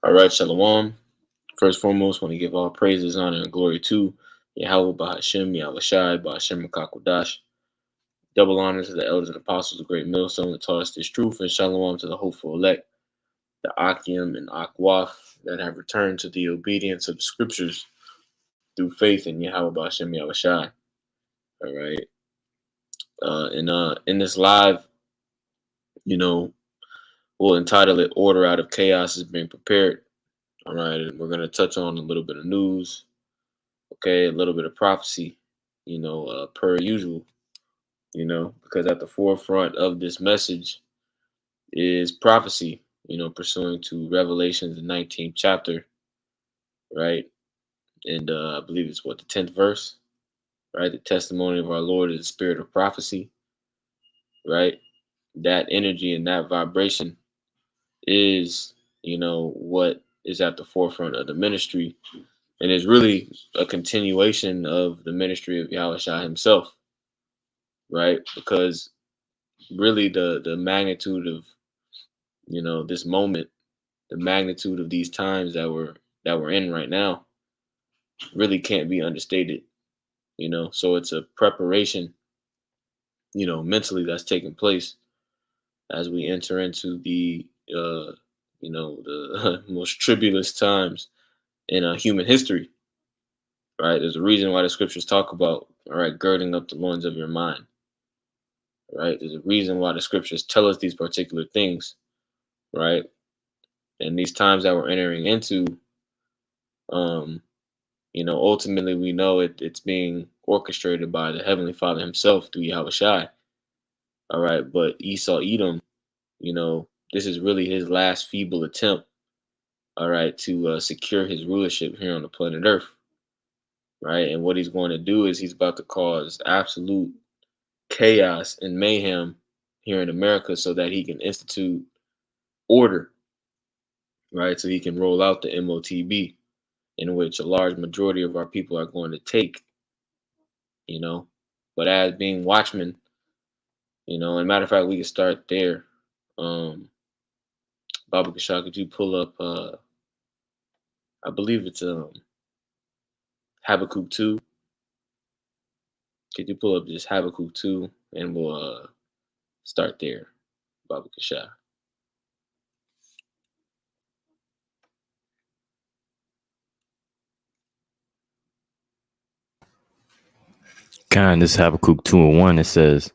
All right, Shalom. First and foremost, want to give all praises, honor, and glory to Yahweh Bahashem, Yahweh Shai, Bahashem Makakodash. Double honor to the elders and apostles of Great Millstone that taught us this truth, and Shalom to the hopeful elect, the Akim and Akwaf that have returned to the obedience of the scriptures through faith in Yahweh Bahashem, Yahweh Shai. All right. In this live, you know, we'll entitle it Order Out of Chaos is Being Prepared. All right. And we're going to touch on a little bit of news, okay, a little bit of prophecy, per usual, because at the forefront of this message is prophecy, pursuant to Revelations, the 19th chapter, right? And I believe it's the 10th verse, right? The testimony of our Lord is the spirit of prophecy, right? That energy and that vibration is, what is at the forefront of the ministry. And is really a continuation of the ministry of Yahweh Shai himself, right? Because really the magnitude of this moment, the magnitude of these times that we're in right now really can't be understated. So it's a preparation, mentally, that's taking place as we enter into the the most tribulous times in human history, right? There's a reason why the scriptures talk about, all right, girding up the loins of your mind, right? There's a reason why the scriptures tell us these particular things, right? And these times that we're entering into, um, ultimately we know it's being orchestrated by the Heavenly Father himself through Yahweh Shai. All right. But Esau Edom, this is really his last feeble attempt, all right, to secure his rulership here on the planet Earth. Right. And what he's going to do is he's about to cause absolute chaos and mayhem here in America so that he can institute order, right? So he can roll out the MOTB, in which a large majority of our people are going to take, you know. But as being watchmen, and matter of fact, we can start there. Baba Kashak, could you pull up I believe it's Habakkuk 2. Could you pull up just Habakkuk 2 and we'll start there, Baba Kashak. This Habakkuk 2 and 1, it says,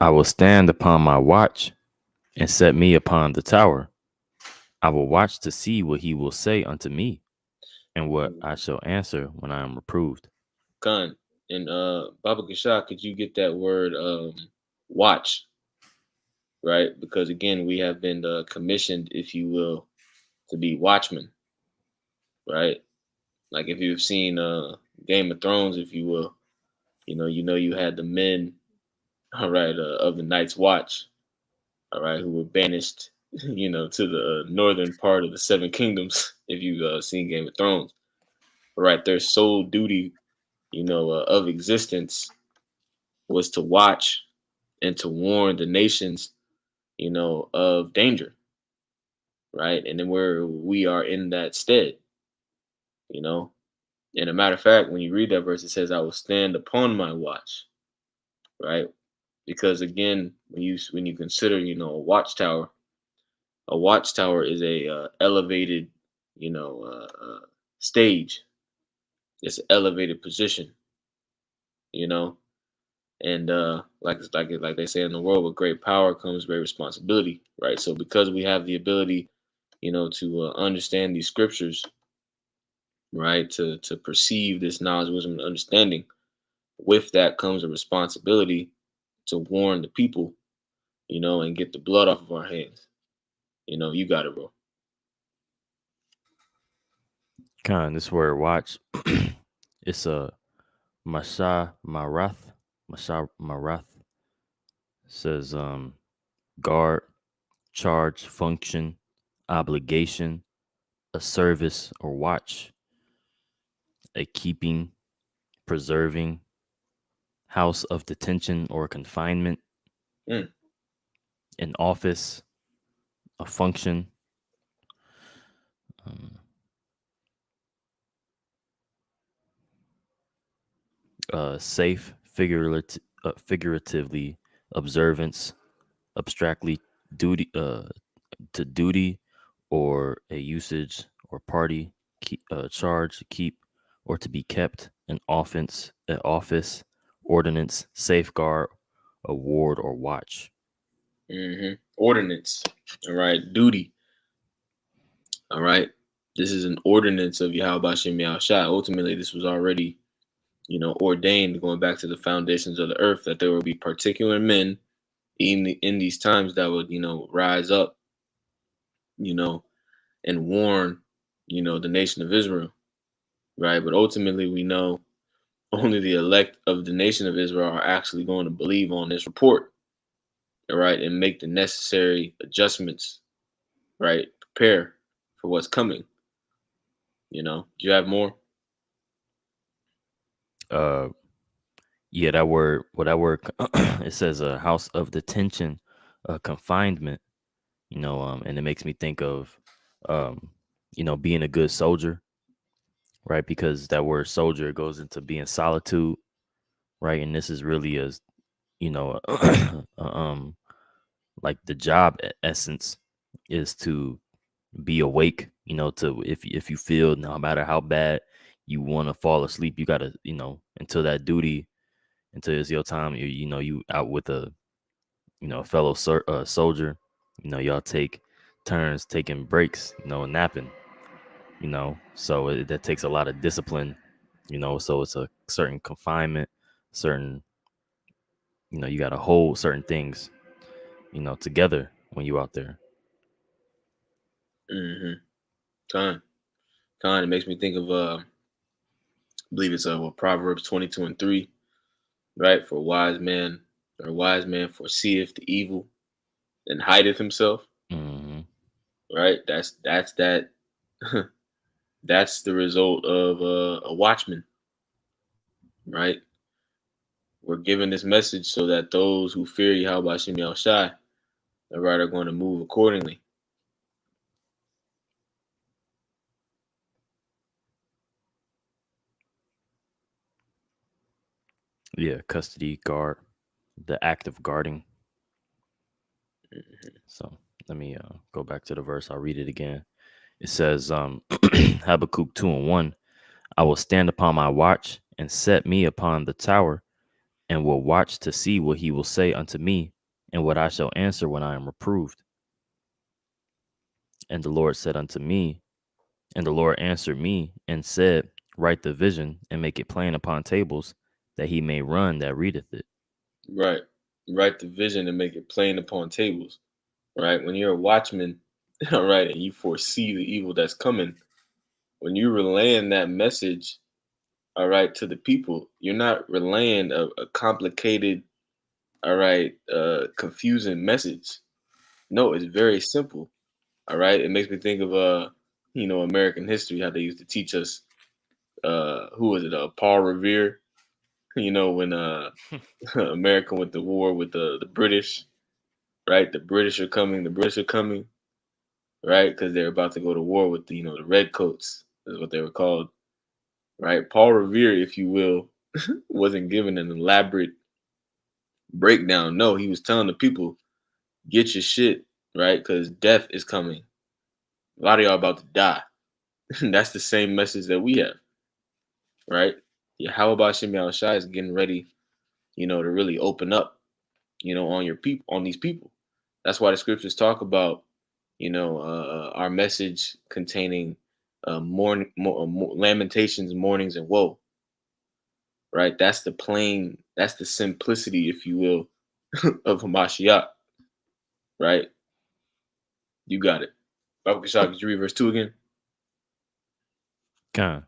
I will stand upon my watch and set me upon the tower. I will watch to see what he will say unto me, and what I shall answer when I am reproved. Khan. And Baba Kashak, could you get that word watch, right? Because again, we have been commissioned, if you will, to be watchmen, right? Like if you've seen Game of Thrones, if you will, you had the men, all right, of the Night's Watch, all right, who were banished, to the northern part of the Seven Kingdoms. If you've seen Game of Thrones, all right, their sole duty, of existence was to watch and to warn the nations, of danger, right? And then where we are in that stead, you know. And a matter of fact, when you read that verse, it says, "I will stand upon my watch," right? Because again, when you consider, a watchtower is a elevated, stage. It's an elevated position, you know. And like they say in the world, with great power comes great responsibility, right? So because we have the ability, to understand these scriptures, right, to perceive this knowledge, wisdom, and understanding, with that comes a responsibility to warn the people, and get the blood off of our hands. You got it, bro. This word watch, it's a Masha Marath. Masha Marath says guard, charge, function, obligation, a service or watch, a keeping, preserving, house of detention or confinement, Mm. an office, a function, Safe, figuratively, observance, abstractly, duty, to duty, or a usage or party, charge, keep, or to be kept, an offense, an office, ordinance, safeguard, award, or watch. Ordinance. All right. Duty. All right. This is an ordinance of Yahweh Shem Shai. Ultimately, this was already, ordained going back to the foundations of the earth that there will be particular men in these times that would, rise up, and warn, the nation of Israel. Right. But ultimately, we know only the elect of the nation of Israel are actually going to believe on this report. All right. And make the necessary adjustments. Right. Prepare for what's coming. Do you have more? Yeah, that word, it says a house of detention, confinement, and it makes me think of, being a good soldier, right? Because that word soldier goes into being solitude, right? And this is really you know, like the job essence is to be awake, to if you feel no matter how bad you want to fall asleep, you gotta, until that duty, until it's your time, you out with a fellow soldier, y'all take turns taking breaks, napping, so that takes a lot of discipline, so it's a certain confinement, certain, you got to hold certain things, together when you out there. Mm-hmm. Con. It makes me think of I believe it's Proverbs 22:3, right? For a wise man foreseeth the evil and hideth himself. Hmm. Right. That's that. That's the result of a watchman. Right. We're given this message so that those who fear Yahweh Shem Shai, right, are going to move accordingly. Yeah, custody, guard, the act of guarding. Mhm. So let me go back to the verse. I'll read it again. It says, Habakkuk 2:1, I will stand upon my watch and set me upon the tower, and will watch to see what he will say unto me, and what I shall answer when I am reproved. And the Lord said unto me, and the Lord answered me and said, write the vision and make it plain upon tables, that he may run that readeth it. Right. Write the vision and make it plain upon tables. Right. When you're a watchman, all right, and you foresee the evil that's coming, when you're relaying that message, all right, to the people, you're not relaying a complicated, all right, confusing message. No, it's very simple. All right. It makes me think of American history, how they used to teach us who was it, Paul Revere, when America went to war with the British, right? The British are coming, right? Because they're about to go to war with the redcoats, is what they were called. Right. Paul Revere, if you will, wasn't given an elaborate breakdown. No, he was telling the people, get your shit, right? Because death is coming. A lot of y'all about to die. That's the same message that we have, right? Yeah, how about Shimei Shai is getting ready, to really open up, on your people, on these people. That's why the scriptures talk about, our message containing lamentations, mournings, and woe. Right? That's the simplicity, if you will, of Hamashiach. Right? You got it. Baba Kashak, could you read verse 2 again? Kind.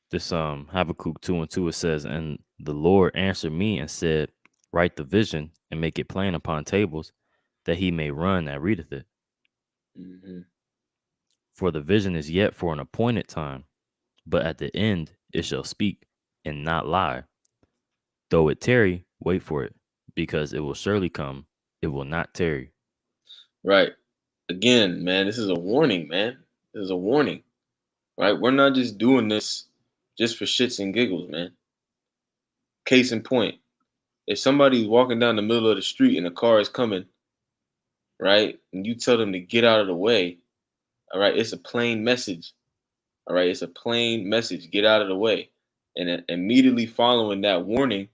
This Habakkuk 2:2, it says, and the Lord answered me and said, write the vision and make it plain upon tables, that he may run that readeth it. Mm-hmm. For the vision is yet for an appointed time, but at the end it shall speak and not lie. Though it tarry, wait for it, because it will surely come, it will not tarry. Right. Again, man, this is a warning, man. This is a warning, right? We're not just doing this just for shits and giggles, man. Case in point, if somebody's walking down the middle of the street and a car is coming, right, and you tell them to get out of the way, all right, it's a plain message. All right, it's a plain message. Get out of the way. And then immediately following that warning,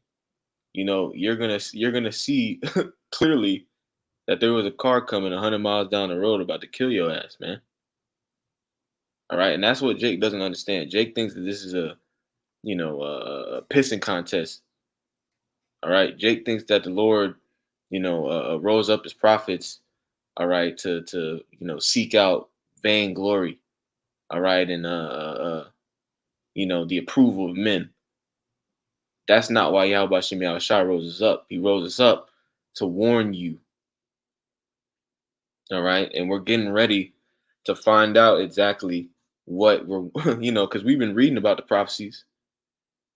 you're gonna see clearly that there was a car coming 100 miles down the road about to kill your ass, man. All right, and that's what Jake doesn't understand. Jake thinks that this is a pissing contest. All right, Jake thinks that the Lord, rose up his prophets, all right, to seek out vainglory, all right, and the approval of men. That's not why Yahweh Shem Yahushua rose us up. He rose us up to warn you. All right. And we're getting ready to find out exactly what we're, because we've been reading about the prophecies,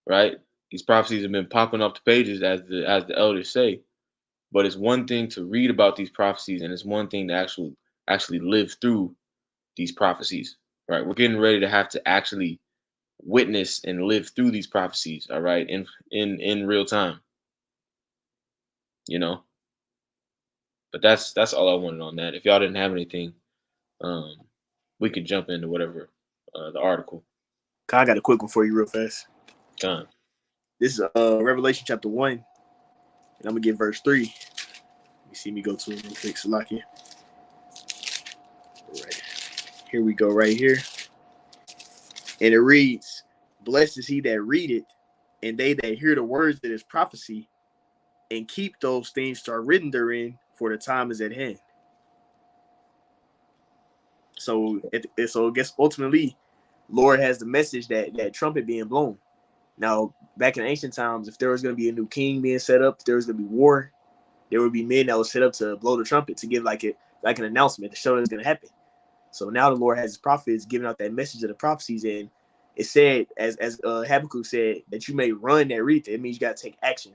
right? These prophecies have been popping off the pages as the elders say. But it's one thing to read about these prophecies, and it's one thing to actually live through these prophecies. Right. We're getting ready to have to actually witness and live through these prophecies, all right, in real time, but that's all I wanted on that. If y'all didn't have anything, we could jump into whatever the article. I got a quick one for you real fast. Time. This is Revelation chapter 1, and I'm gonna get verse 3. You see me go to it real quick, Salakia. All right, here we go right here. And it reads, "Blessed is he that readeth, and they that hear the words of this prophecy, and keep those things that are written therein, for the time is at hand." So I guess ultimately, Lord has the message that trumpet being blown. Now, back in ancient times, if there was going to be a new king being set up, if there was going to be war, there would be men that would set up to blow the trumpet to give like an announcement to show that it's going to happen. So now the Lord has his prophets giving out that message of the prophecies, and it said, as Habakkuk said, that you may run that read. It means you got to take action.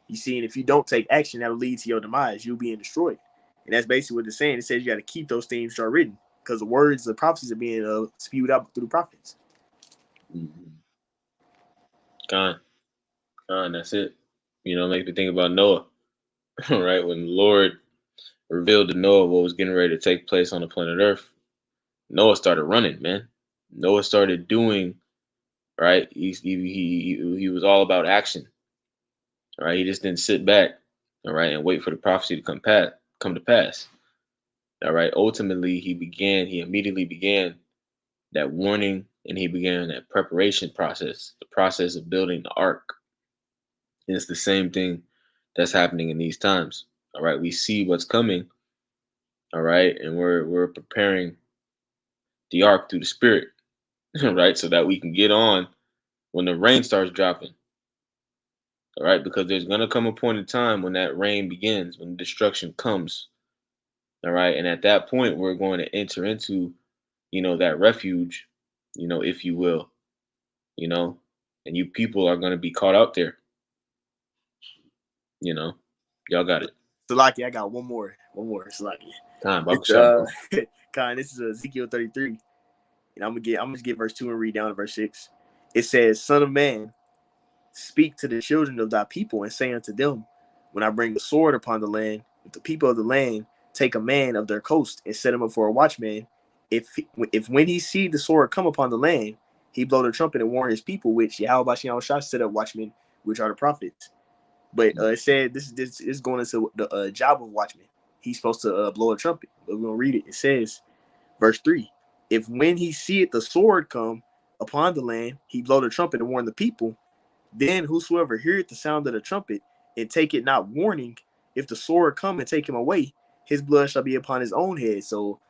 You see, and if you don't take action, that'll lead to your demise. You'll being destroyed. And that's basically what it's saying. It says you got to keep those things that are written, because the words, the prophecies are being spewed out through the prophets. Mm-hmm. That's it. Make me think about Noah, right? When the Lord revealed to Noah what was getting ready to take place on the planet Earth, Noah started running, man. Noah started doing, right? He was all about action, right? He just didn't sit back, all right, and wait for the prophecy to come to pass. All right. Ultimately, he immediately began that warning, and he began that preparation process, the process of building the ark. And it's the same thing that's happening in these times. All right. We see what's coming. All right. And we're preparing the ark through the spirit, right? So that we can get on when the rain starts dropping. All right. Because there's going to come a point in time when that rain begins, when destruction comes. All right. And at that point, we're going to enter into, that refuge, if you will, and you people are going to be caught out there. Y'all got it. Salaki, I got one more, Salaki. Time, Khan, this is Ezekiel 33. And I'm gonna get verse 2 and read down to verse 6. It says, "Son of man, speak to the children of thy people and say unto them, when I bring the sword upon the land, if the people of the land take a man of their coast and set him up for a watchman, if when he see the sword come upon the land, he blow the trumpet and warn his people, which Yahweh Shah set up watchmen, which are the prophets." But it said this is going into the job of watchman. He's supposed to blow a trumpet. But we're gonna read it. It says, verse 3: "If when he seeth the sword come upon the land, he blow the trumpet and warn the people, then whosoever heareth the sound of the trumpet and take it not warning, if the sword come and take him away, his blood shall be upon his own head." So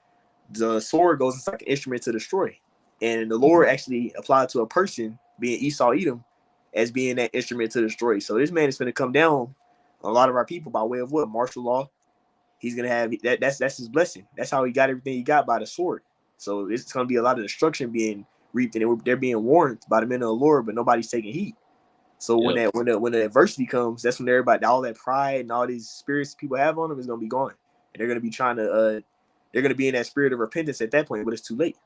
the sword goes as like an instrument to destroy. And the Lord actually applied to a person, being Esau Edom, as being that instrument to destroy. So this man is going to come down on a lot of our people by way of what? Martial law. He's going to have that. That's his blessing. That's how he got everything he got, by the sword. So it's going to be a lot of destruction being reaped, and they're being warned by the men of the Lord, but nobody's taking heed. So when the adversity comes, that's when everybody, all that pride and all these spirits people have on them, is going to be gone, and they're going to be they're going to be in that spirit of repentance at that point, but it's too late.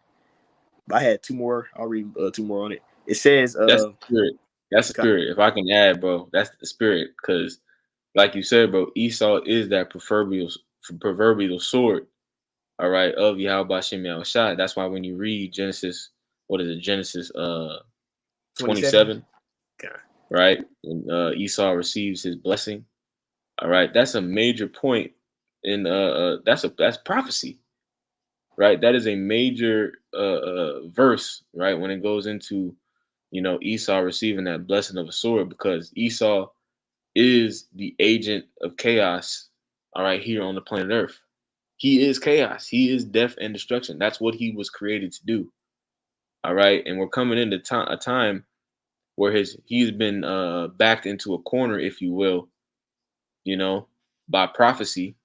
I had two more. I'll read two more on it. It says, That's the spirit. That's the spirit. If I can add, bro, that's the spirit. Because, like you said, bro, Esau is that proverbial sword. All right, of Yahweh Shem Yahushua. That's why when you read Genesis, what is it? Genesis 27, Okay. right? When Esau receives his blessing. All right, that's a major point in that's prophecy, right? That is a major verse, right? When it goes into, Esau receiving that blessing of a sword, because Esau is the agent of chaos, all right, here on the planet Earth. He is chaos. He is death and destruction. That's what he was created to do. All right. And we're coming into a time where he's been backed into a corner, if you will, by prophecy.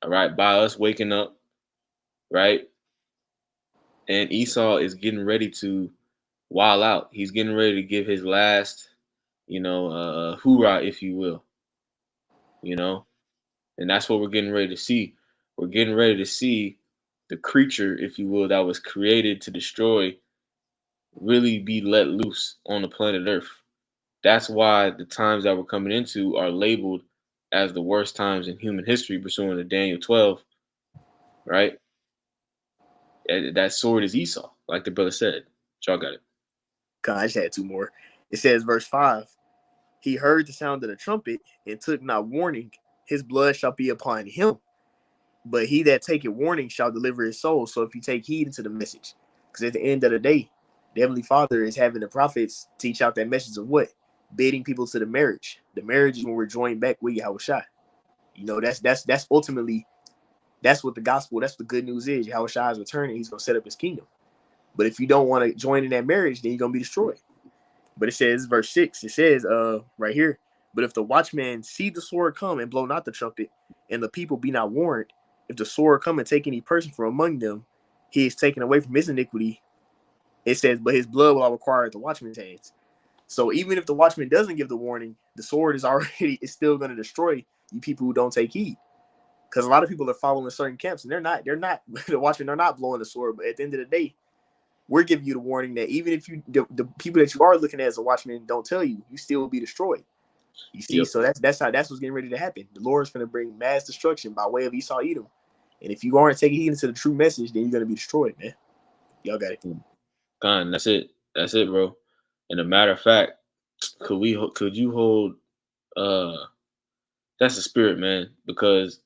All right. By us waking up. Right. And Esau is getting ready to wild out. He's getting ready to give his last, hoorah, if you will. And that's what we're getting ready to see. We're getting ready to see the creature, if you will, that was created to destroy, really be let loose on the planet Earth. That's why the times that we're coming into are labeled as the worst times in human history, pursuant to Daniel 12, right? And that sword is Esau, like the brother said. Y'all got it. God, I just had two more. It says, verse 5, he heard the sound of the trumpet and took not warning. His blood shall be upon him. But he that taketh warning shall deliver his soul. So if you take heed into the message, because at the end of the day, the Heavenly Father is having the prophets teach out that message of what? Bidding people to the marriage. The marriage is when we're joined back with Yahushua. That's ultimately, that's what the gospel, that's what the good news is. Yahushua is returning. He's going to set up his kingdom. But if you don't want to join in that marriage, then you're going to be destroyed. But it says, verse 6, it says right here, but if the watchman see the sword come and blow not the trumpet, and the people be not warned, if the sword come and take any person from among them, he is taken away from his iniquity. It says, but his blood will I require at the watchman's hands. So even if the watchman doesn't give the warning, the sword is still going to destroy you people who don't take heed. Because a lot of people are following certain camps, and they're not the watchmen are not blowing the sword. But at the end of the day, we're giving you the warning that even if the people that you are looking at as a watchman don't tell you, you still will be destroyed. You see, so that's what's getting ready to happen. The Lord's going to bring mass destruction by way of Esau Edom. And if you aren't taking heed into the true message, then you're going to be destroyed, man. Y'all got it. Con, that's it. That's it, bro. And a matter of fact, could you hold that's the spirit, man, because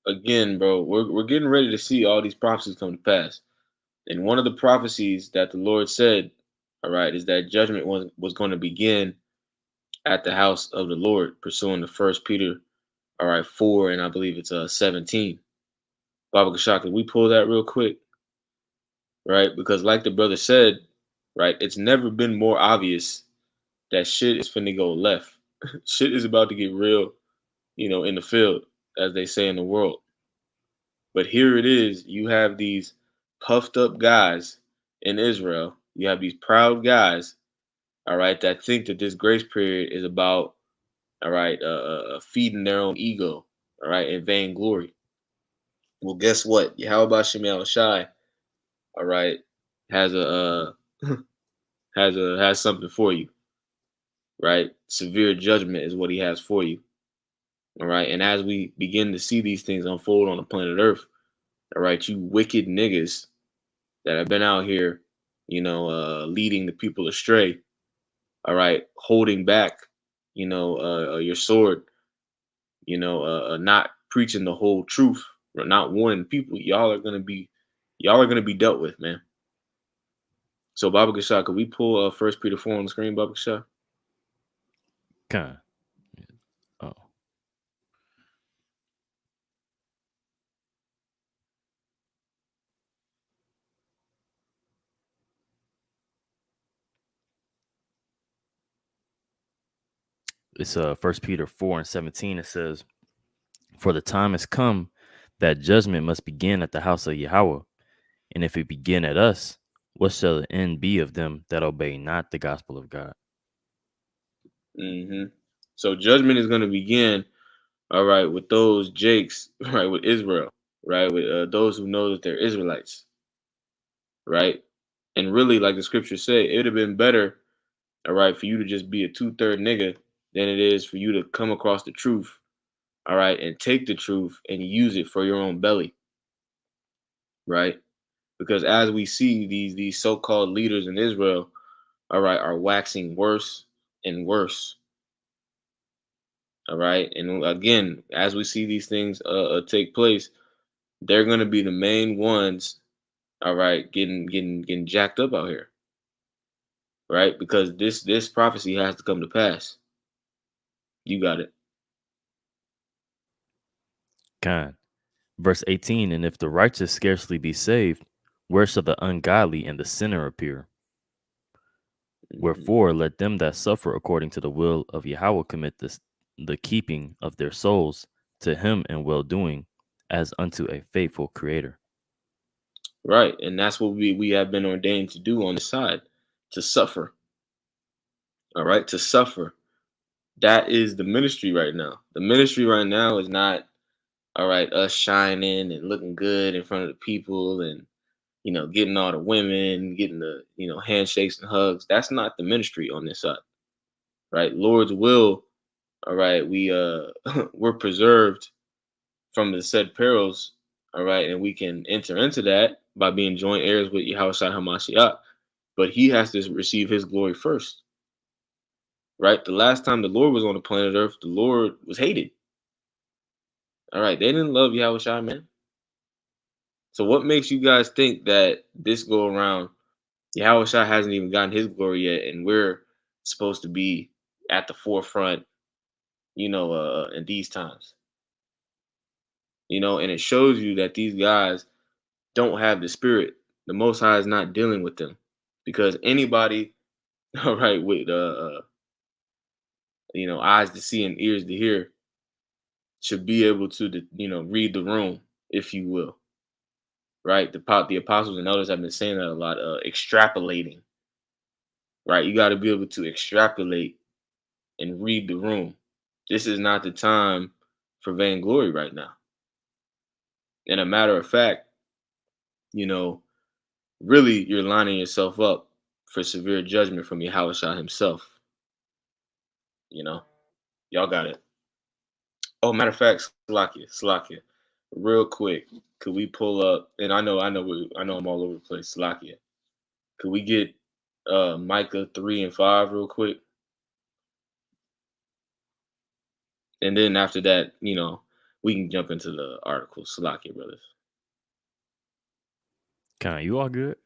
again, bro, we're getting ready to see all these prophecies come to pass. And one of the prophecies that the Lord said, all right, is that judgment was going to begin at the house of the Lord, pursuing the 1 Peter, all right, 4, and I believe it's 17. Baba Kashaka, we pull that real quick, right? Because like the brother said, right, it's never been more obvious that shit is finna go left. Shit is about to get real, in the field, as they say in the world. But here it is. You have these puffed up guys in Israel. You have these proud guys, all right, that think that this grace period is about, all right, feeding their own ego, all right, and vainglory. Well, guess what? Yahweh Shem Shai, all right, has has something for you, right? Severe judgment is what he has for you, all right. And as we begin to see these things unfold on the planet Earth, all right, you wicked niggas that have been out here, leading the people astray, all right, holding back, your sword, not preaching the whole truth, or not warning people. Y'all are gonna be dealt with, man. So, Baba Gashah, could we pull 1 Peter 4 on the screen, Baba Gashah? Kind. Oh. It's 1 Peter 4 and 17. It says, for the time has come that judgment must begin at the house of Yahweh. And if it begin at us, what shall the end be of them that obey not the gospel of God? Mm-hmm. So judgment is going to begin, all right, with those Jakes, right, with Israel, right, with those who know that they're Israelites, right? And really, like the scriptures say, it would have been better, all right, for you to just be a 2/3 nigga than it is for you to come across the truth, all right, and take the truth and use it for your own belly, right? Because as we see these so-called leaders in Israel, all right, are waxing worse and worse. All right. And again, as we see these things take place, they're gonna be the main ones, all right, getting jacked up out here. Right? Because this prophecy has to come to pass. You got it. Kind. Verse 18, and if the righteous scarcely be saved, where shall the ungodly and the sinner appear? Mhm. Wherefore, let them that suffer according to the will of Yahweh commit the keeping of their souls to him in well doing, as unto a faithful creator. Right. And that's what we have been ordained to do on the side, to suffer. All right, to suffer. That is the ministry right now. The ministry right now is not, all right, us shining and looking good in front of the people and, getting all the women, getting the, handshakes and hugs. That's not the ministry on this side. Right? Lord's will, all right, we're preserved from the said perils, all right, and we can enter into that by being joint heirs with Yahushua Hamashiach. But he has to receive his glory first, right? The last time the Lord was on the planet Earth, the Lord was hated. All right, they didn't love Yahushua, man. So what makes you guys think that this go around, Yahushua hasn't even gotten his glory yet, and we're supposed to be at the forefront, in these times? And it shows you that these guys don't have the spirit. The Most High is not dealing with them, because anybody, all right, with eyes to see and ears to hear, should be able to, read the room, if you will. Right, the apostles and elders have been saying that a lot. Extrapolating, right? You got to be able to extrapolate and read the room. This is not the time for vainglory right now. And a matter of fact, really, you're lining yourself up for severe judgment from Yahushua himself. Y'all got it. Oh, matter of fact, Slakia, real quick, could we pull up? And I know I'm all over the place. Slakia, could we get Micah 3 and 5 real quick? And then after that, we can jump into the article. Slakia, brothers. Kind, you all good?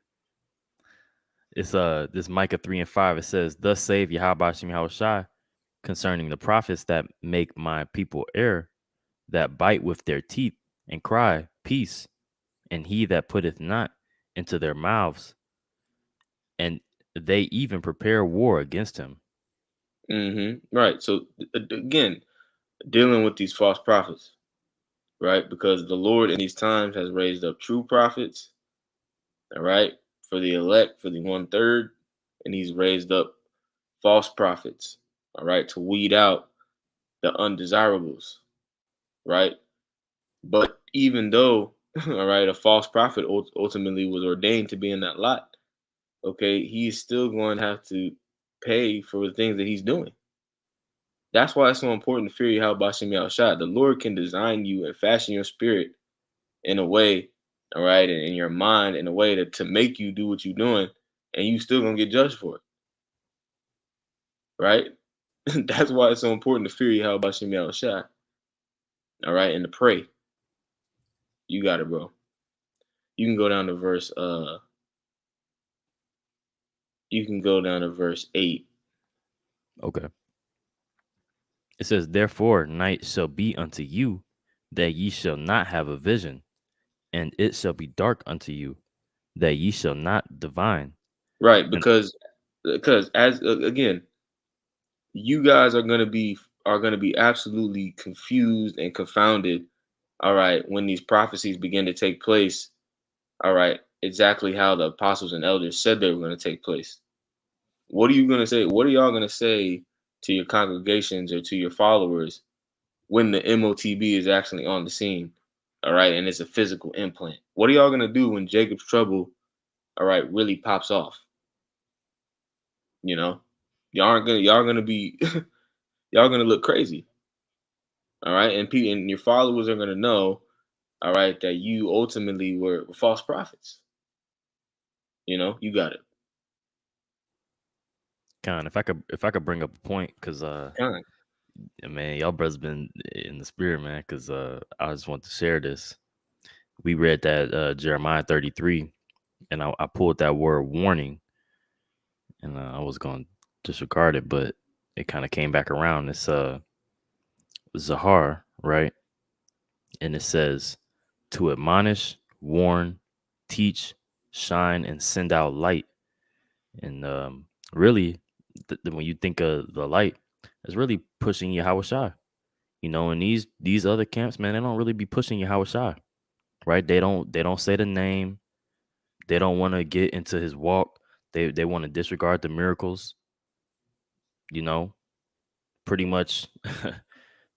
It's this Micah 3 and 5. It says, "Thus save Yahweh Shem Yahushai concerning the prophets that make my people err, that bite with their teeth and cry, peace, and he that putteth not into their mouths, and they even prepare war against him." Right. So again, dealing with these false prophets, right? Because the Lord in these times has raised up true prophets, all right, for the elect, for the 1/3, and he's raised up false prophets, all right, to weed out the undesirables, right? But even though, all right, a false prophet ultimately was ordained to be in that lot, okay, he's still going to have to pay for the things that he's doing. That's why it's so important to fear Yahweh Bashem Yahushua. The Lord can design you and fashion your spirit in a way, all right, and in your mind in a way to make you do what you're doing, and you still gonna get judged for it, right? That's why it's so important to fear Yahweh Bashem Yahushua, all right, and to pray. You got it, bro. You can go down to verse. You can go down to verse 8. Okay. It says, "Therefore night shall be unto you, that ye shall not have a vision, and it shall be dark unto you, that ye shall not divine." Right, And because as again, you guys are gonna be absolutely confused and confounded. All right, when these prophecies begin to take place, all right, exactly how the apostles and elders said they were going to take place. What are you going to say? What are y'all going to say to your congregations or to your followers when the MOTB is actually on the scene? All right, and it's a physical implant. What are y'all going to do when Jacob's trouble, all right, really pops off. You know, y'all gonna be y'all gonna look crazy. All right, and people and your followers are gonna know, all right, that you ultimately were false prophets. You know, you got it. Con, if I could bring up a point, cause Kind. man, y'all brothers been in the spirit, man. Cause I just want to share this. We read that Jeremiah 33, and I pulled that word warning, and I was going to disregard it, but it kind of came back around. It's Zahar, right? And it says to admonish, warn, teach, shine, and send out light. And really, when you think of the light, it's really pushing Yahweh Shai. You know, and these other camps, man, they don't really be pushing Yahweh Shai, right? They don't say the name. They don't want to get into his walk. They want to disregard the miracles. You know, pretty much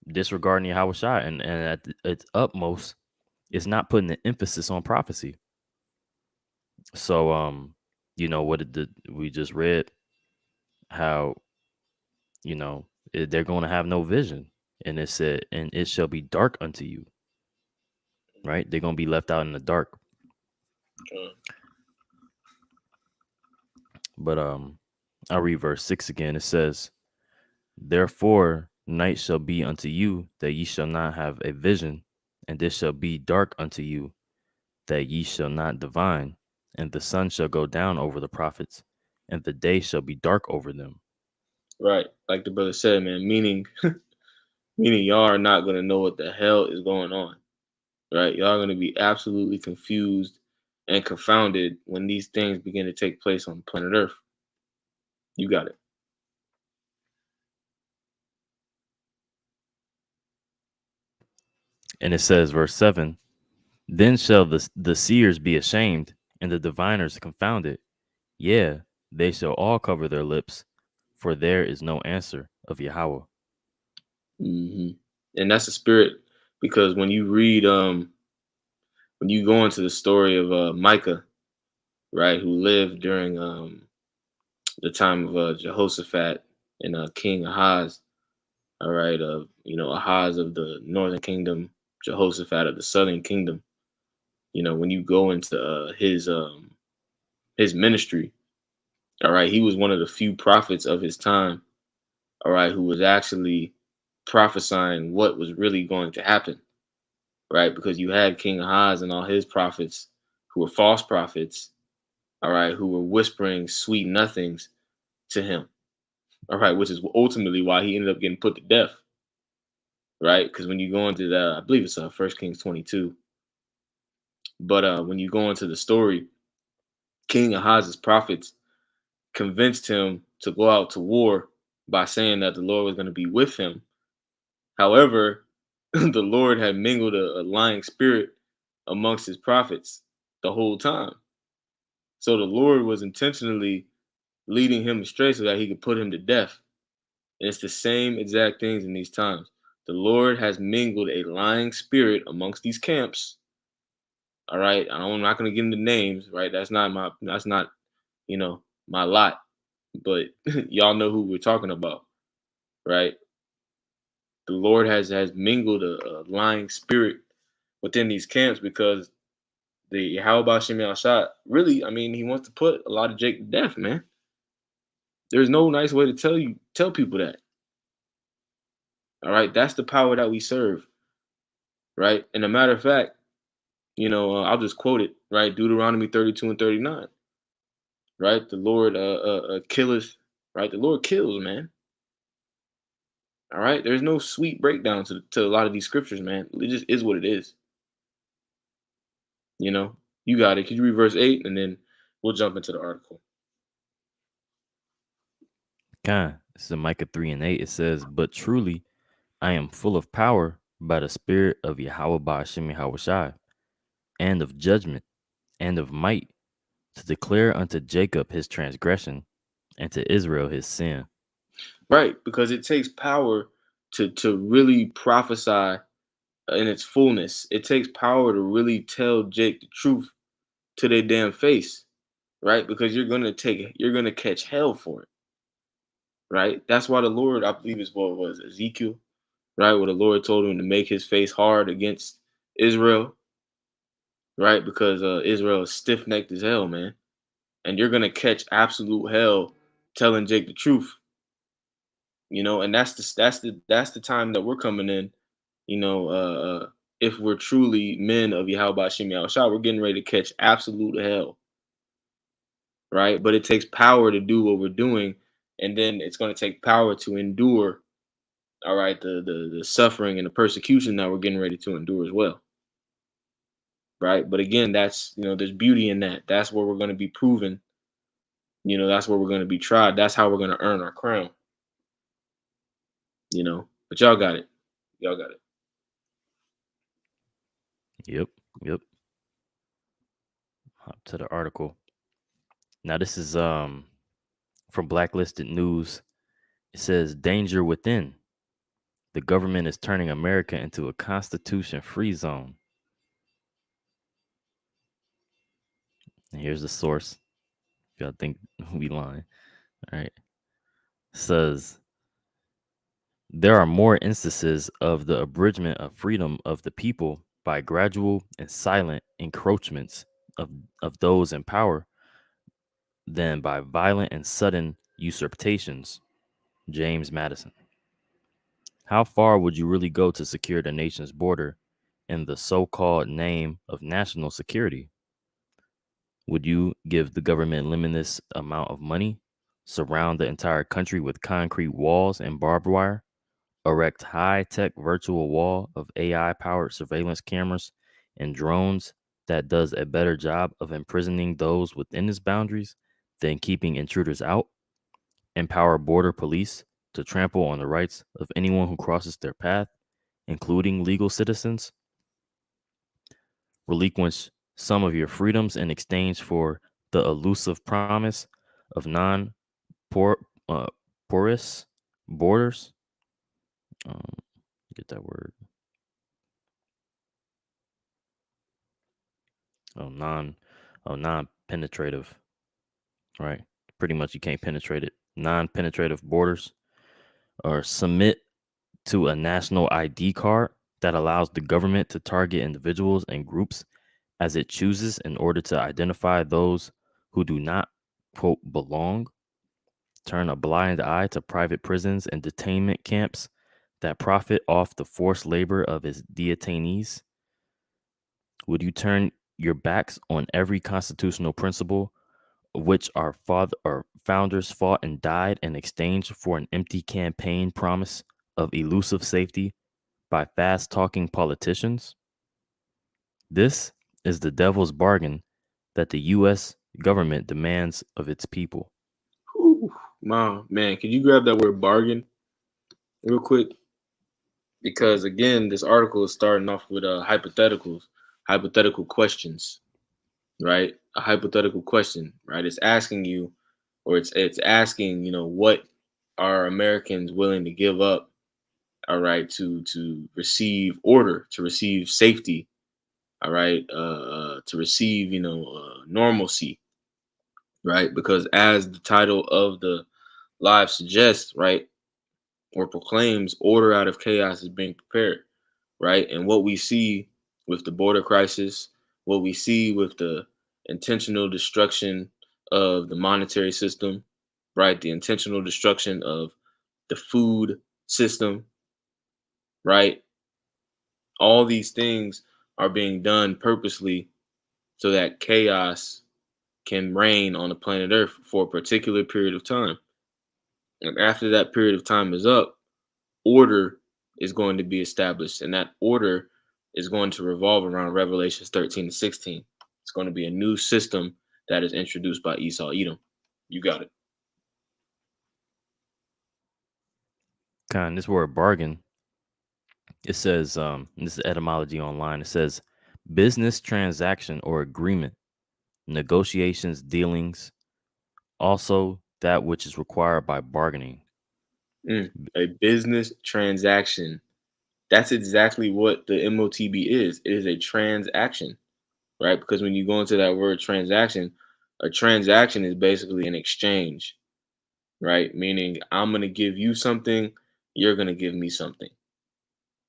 disregarding Yahweh Shai, and at its utmost, it's not putting the emphasis on prophecy. So, you know what we just read, how they're going to have no vision, and it said, and it shall be dark unto you. Right? They're going to be left out in the dark. But I'll read verse 6 again. It says, therefore night shall be unto you, that ye shall not have a vision, and this shall be dark unto you, that ye shall not divine, and the sun shall go down over the prophets, and the day shall be dark over them. Right, like the brother said, man. Meaning, y'all are not gonna know what the hell is going on. Right, y'all are gonna be absolutely confused and confounded when these things begin to take place on planet Earth. You got it. And it says, verse 7, then shall the seers be ashamed, and the diviners confounded. Yeah, they shall all cover their lips, for there is no answer of Yahweh. And that's the spirit, because when you read, when you go into the story of Micah, right, who lived during the time of Jehoshaphat and King Ahaz, all right, Ahaz of the northern kingdom, Jehoshaphat of the southern kingdom. You know, when you go into his ministry, all right, he was one of the few prophets of his time, all right, who was actually prophesying what was really going to happen, right? Because you had King Ahaz and all his prophets who were false prophets, all right, who were whispering sweet nothings to him, all right, which is ultimately why he ended up getting put to death, right? Because when you go into the, I believe it's 1 Kings 22, but when you go into the story, King Ahaz's prophets convinced him to go out to war by saying that the Lord was going to be with him. However, the Lord had mingled a lying spirit amongst his prophets the whole time. So the Lord was intentionally leading him astray so that he could put him to death. And it's the same exact things in these times. The Lord has mingled a lying spirit amongst these camps. All right. I'm not going to get into names, right? That's not, my lot. But y'all know who we're talking about, right? The Lord has mingled a lying spirit within these camps, because the Yahweh Shem Shot, really, I mean, he wants to put a lot of Jake to death, man. There's no nice way to tell people that. All right, that's the power that we serve, right? And a matter of fact, I'll just quote it, right? Deuteronomy 32 and 39, right? The Lord killeth, right? The Lord kills, man. All right, there's no sweet breakdown to a lot of these scriptures, man. It just is what it is. You got it. Could you read verse 8, and then we'll jump into the article. God, this is Micah 3 and 8. It says, but truly I am full of power by the spirit of Yahweh Ba'ashem Yahweh Shai, and of judgment, and of might, to declare unto Jacob his transgression, and to Israel his sin. Right, because it takes power to really prophesy in its fullness. It takes power to really tell Jake the truth to their damn face. right? Because you're gonna catch hell for it, right? That's why the Lord, I believe, is what was Ezekiel, right? Where the Lord told him to make his face hard against Israel, right? Because Israel is stiff necked as hell, man, and you're gonna catch absolute hell telling Jake the truth, and that's the time that we're coming in, you know. If we're truly men of Yahweh Shem Yahushua, we're getting ready to catch absolute hell, right? But it takes power to do what we're doing, and then it's going to take power to endure, all right, the suffering and the persecution that we're getting ready to endure as well, right? But again, that's there's beauty in that. That's where we're going to be proven. That's where we're going to be tried. That's how we're going to earn our crown. But y'all got it. Y'all got it. Yep. Hop to the article. Now this is from Blacklisted News. It says danger within. The government is turning America into a constitution-free zone. And here's the source. If y'all think we lying. All right. It says there are more instances of the abridgment of freedom of the people by gradual and silent encroachments of those in power than by violent and sudden usurpations. James Madison. How far would you really go to secure the nation's border in the so-called name of national security? Would you give the government limitless amount of money, surround the entire country with concrete walls and barbed wire, erect high-tech virtual wall of AI-powered surveillance cameras and drones that does a better job of imprisoning those within its boundaries than keeping intruders out, empower border police to trample on the rights of anyone who crosses their path, including legal citizens, relinquish some of your freedoms in exchange for the elusive promise of porous borders. Get that word. Non-penetrative. Right. Pretty much you can't penetrate it. Non-penetrative borders, or submit to a national ID card that allows the government to target individuals and groups as it chooses in order to identify those who do not, quote, belong, turn a blind eye to private prisons and detainment camps that profit off the forced labor of its detainees? Would you turn your backs on every constitutional principle of which our founders fought and died in exchange for an empty campaign promise of elusive safety by fast-talking politicians? This is the devil's bargain that the U.S. government demands of its people. Whew, man, can you grab that word bargain real quick? Because again, this article is starting off with hypothetical questions, right? A hypothetical question, right? It's asking you, or it's asking, what are Americans willing to give up, all right, to receive order, to receive safety, all right, to receive, normalcy, right? Because as the title of the live suggests, right, or proclaims, order out of chaos is being prepared, right? And what we see with the border crisis, what we see with the intentional destruction of the monetary system, right? The intentional destruction of the food system, right? All these things are being done purposely so that chaos can reign on the planet Earth for a particular period of time. And after that period of time is up, order is going to be established. And that order is going to revolve around Revelations 13 to 16. It's going to be a new system that is introduced by Esau Edom. You got it. This word bargain, it says, this is etymology online. It says business transaction or agreement, negotiations, dealings, also that which is required by bargaining. A business transaction. That's exactly what the MOTB is. It is a transaction, right? Because when you go into that word transaction, A transaction is basically an exchange, right? Meaning I'm going to give you something, you're going to give me something.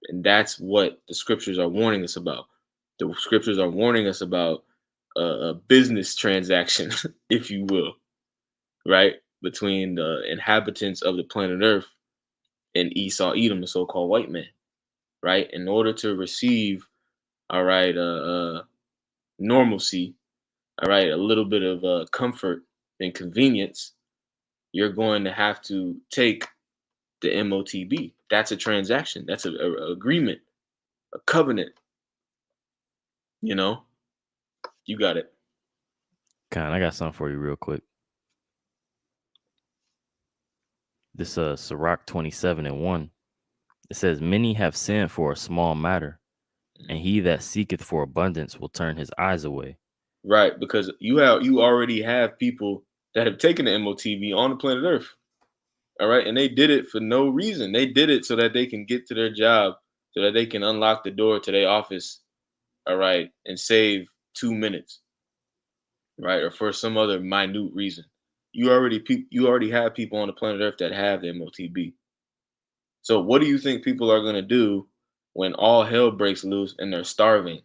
And that's what the scriptures are warning us about. The scriptures are warning us about a business transaction, if you will, right? Between the inhabitants of the planet Earth and Esau, Edom, the so-called white man, right? In order to receive, all right, normalcy, all right, a little bit of comfort and convenience, you're going to have to take the MOTB. That's a transaction. That's a agreement, a covenant. You know, you got it. Con, I got something for you real quick. This Sirach 27:1. It says, "Many have sinned for a small matter, and he that seeketh for abundance will turn his eyes away." Right, because you already have people that have taken the MOTB on the planet Earth. All right, and they did it for no reason. They did it so that they can get to their job, so that they can unlock the door to their office. All right, and save 2 minutes. Right, or for some other minute reason. You already have people on the planet Earth that have the MOTB. So what do you think people are gonna do when all hell breaks loose and they're starving?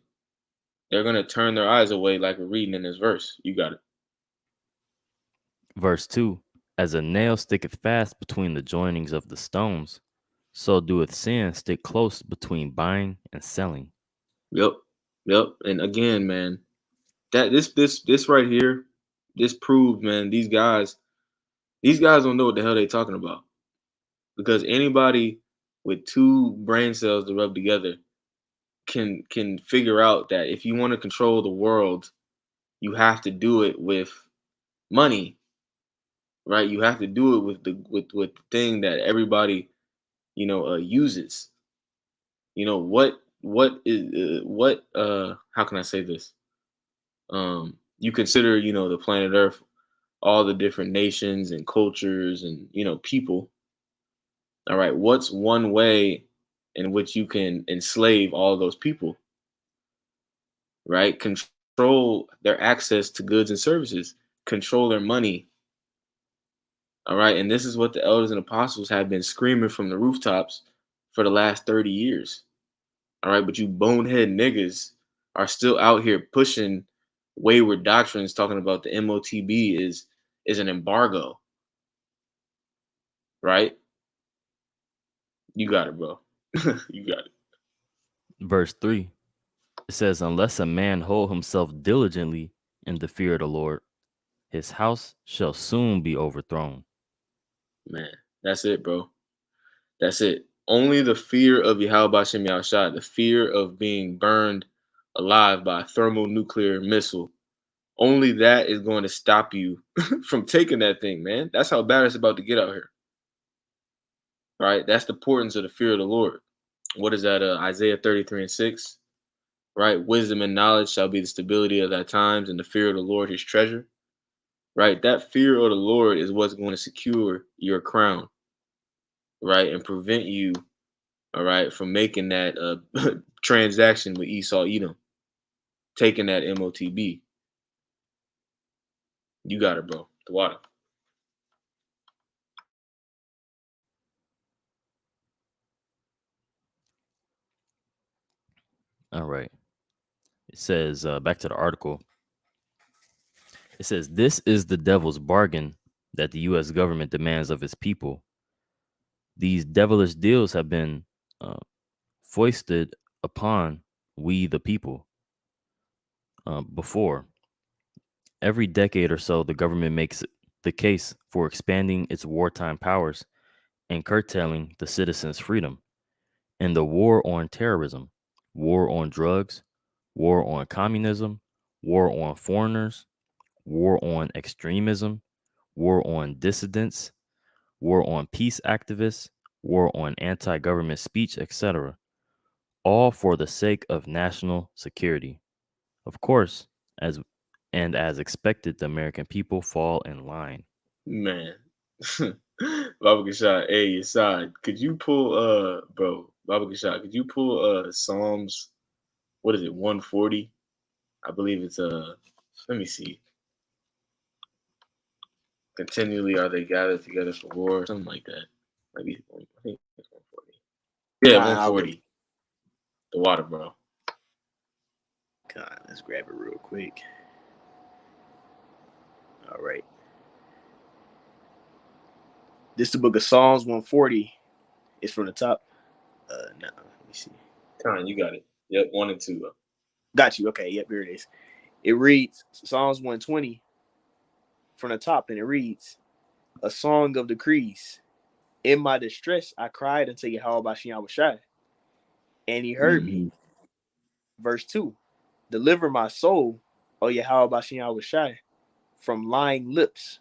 They're gonna turn their eyes away, like we're reading in this verse. You got it. Verse 2. As a nail sticketh fast between the joinings of the stones, so doeth sin stick close between buying and selling. Yep, yep. And again, man, that this right here, this proved, man, these guys don't know what the hell they talking about. Because anybody with two brain cells to rub together can figure out that if you want to control the world, you have to do it with money, right? You have to do it with the thing that everybody uses. What how can I say this? You consider the planet Earth, all the different nations and cultures and people. All right, what's one way in which you can enslave all those people? Right? Control their access to goods and services, control their money. All right. And this is what the elders and apostles have been screaming from the rooftops for the last 30 years. All right. But you bonehead niggas are still out here pushing wayward doctrines talking about the MOTB is an embargo. Right? You got it, bro. You got it. Verse 3. It says, "Unless a man hold himself diligently in the fear of the Lord, his house shall soon be overthrown." Man, that's it, bro. That's it. Only the fear of Yahweh Shem Yahushua, the fear of being burned alive by a thermonuclear missile, only that is going to stop you from taking that thing, man. That's how bad it's about to get out here. Right? That's the importance of the fear of the Lord. What is that? Isaiah 33:6. Right? Wisdom and knowledge shall be the stability of thy times, and the fear of the Lord his treasure. Right? That fear of the Lord is what's going to secure your crown. Right? And prevent you, all right, from making that transaction with Esau Edom, taking that MOTB. You got it, bro. The water. All right. It says, back to the article. It says, "This is the devil's bargain that the U.S. government demands of its people. These devilish deals have been foisted upon we, the people, before. Every decade or so, the government makes the case for expanding its wartime powers and curtailing the citizens' freedom. In the war on terrorism, war on drugs, war on communism, war on foreigners, war on extremism, war on dissidents, war on peace activists, war on anti-government speech, etc., all for the sake of national security. Of course, as expected, the American people fall in line." Man. Baba Kashad, hey, Assad, could you pull Baba Kashad, could you pull Psalms, what is it, 140? I believe it's let me see. Continually are they gathered together for war, something like that. Maybe I think it's 140. Yeah, Con, 140. The water, bro. God, let's grab it real quick. All right. This is the book of Psalms 140. It's from the top. No, let me see. Con, you got it. Yep, 1 and 2. Got you. Okay, yep, here it is. It reads Psalms 120 from the top, and it reads, a song of decrees. In my distress, I cried unto Yahweh Bashem Yahushai, and he heard me. Verse 2, deliver my soul, O Yahweh Bashem Yahushai, from lying lips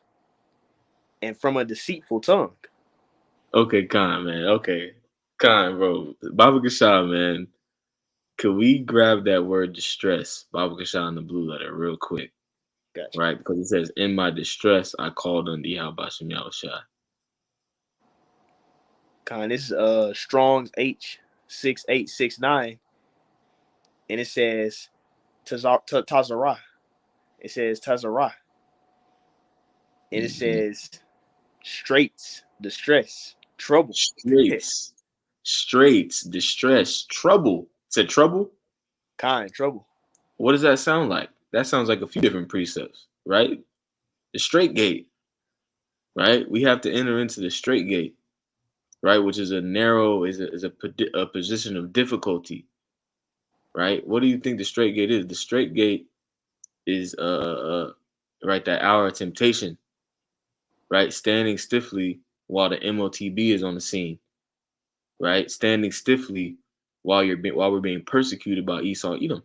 and from a deceitful tongue. Okay, Con, man. Okay. Con, bro. Baba Gasha, man. Could we grab that word distress, Baba Gasha in the blue letter, real quick? Gotcha. Right? Because it says, in my distress, I called on thee, how Bashem Yahushai. Con, this is Strong's H6869, and it says Tazarah. It says Tazarah. And it says straits, distress, trouble. Straits, distress, trouble. It said trouble? Kind, trouble. What does that sound like? That sounds like a few different precepts, right? The straight gate, right? We have to enter into the straight gate, right? Which is a narrow, is a position of difficulty, right? What do you think the straight gate is? The straight gate is right, that hour of temptation, right? Standing stiffly while the MOTB is on the scene, right? Standing stiffly while we're being persecuted by Esau Edom,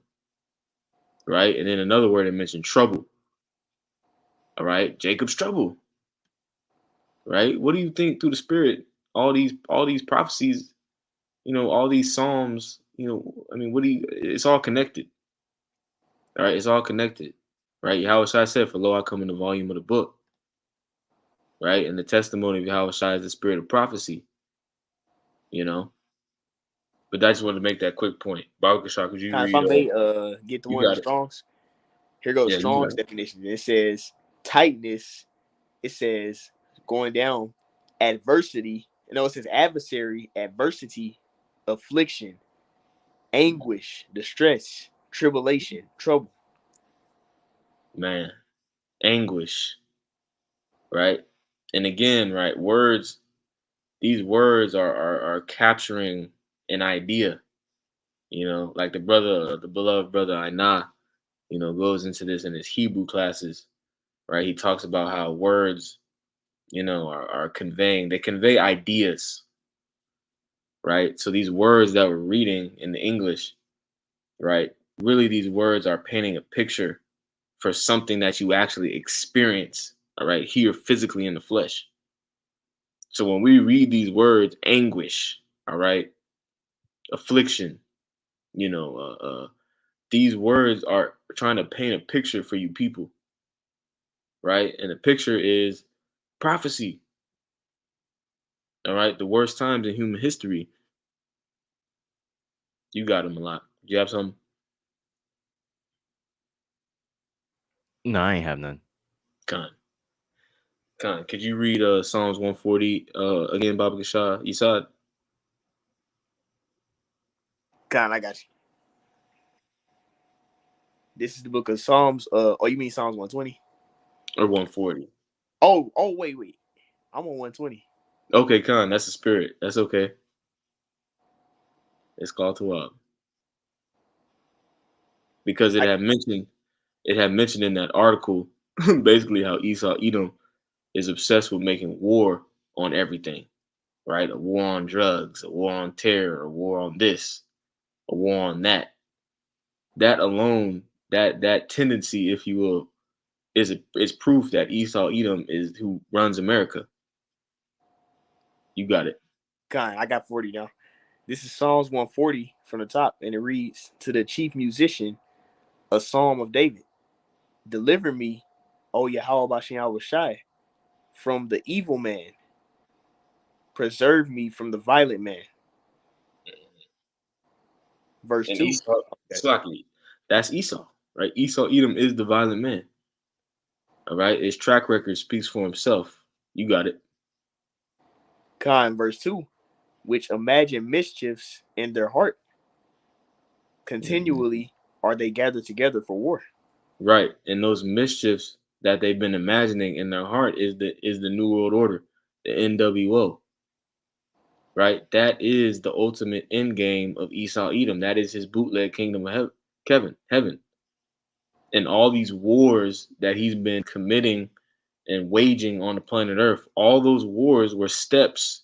right? And then another word I mentioned, trouble. All right, Jacob's trouble, right? What do you think through the spirit? All these prophecies, all these psalms, I mean, it's all connected. All right, it's all connected, right? Yahweh Shai said, for lo, I come in the volume of the book, right? And the testimony of Yahweh Shai is the spirit of prophecy, But I just wanted to make that quick point. Baba Kashak, could you Kind, read? if I may get the You one got of it. Strong's. Here goes Yeah, Strong's definition. It says tightness. It says going down, adversity. It says adversary, adversity, affliction, anguish, distress, tribulation, trouble. Man, anguish, right? And again, right, words, these words are capturing an idea, like the beloved brother Ainah, goes into this in his Hebrew classes, right? He talks about how words, are conveying, they convey ideas, right? So these words that we're reading in the English, right? Really, these words are painting a picture for something that you actually experience, all right, here physically in the flesh. So when we read these words, anguish, all right, affliction, these words are trying to paint a picture for you people, right? And the picture is prophecy, all right? The worst times in human history. You got them a lot. Do you have some? No, I ain't have none. Con. Could you read Psalms 140 again, Baba Gashah? Isad? Kind, I got you. This is the book of Psalms. Oh, you mean Psalms 120? Or 140? Oh, wait. I'm on 120. Okay, Con, that's the spirit. That's okay. It's called Tawab. Because it had mentioned in that article basically how Esau Edom is obsessed with making war on everything, right? A war on drugs, a war on terror, a war on this, a war on that. That alone, that tendency, if you will, is proof that Esau Edom is who runs America. You got it. Kind, I got 40 now. This is Psalms 140 from the top, and it reads, to the chief musician, a psalm of David. Deliver me, O Yahweh Bashem Yahushai, from the evil man. Preserve me from the violent man. Verse And 2. Esau, that's Esau, right? Esau Edom is the violent man. All right, his track record speaks for himself. You got it. Verse 2, which imagine mischiefs in their heart. Continually are they gathered together for war. Right, and those mischiefs that they've been imagining in their heart is the New World Order, the NWO. Right, that is the ultimate end game of Esau Edom. That is his bootleg kingdom of heaven, and all these wars that he's been committing and waging on the planet Earth. All those wars were steps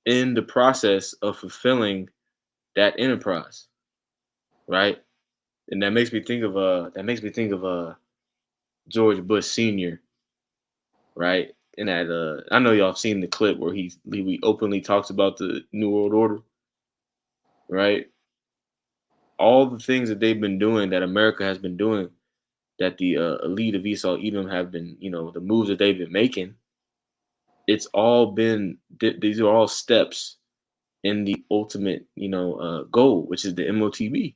in the process of fulfilling that enterprise, right? And that makes me think of George Bush Sr., right? And that I know y'all have seen the clip where he openly talks about the New World Order, right? All the things that they've been doing, that America has been doing, that the elite of Esau Edom have been, the moves that they've been making. It's all been these are all steps in the ultimate, goal, which is the MOTB.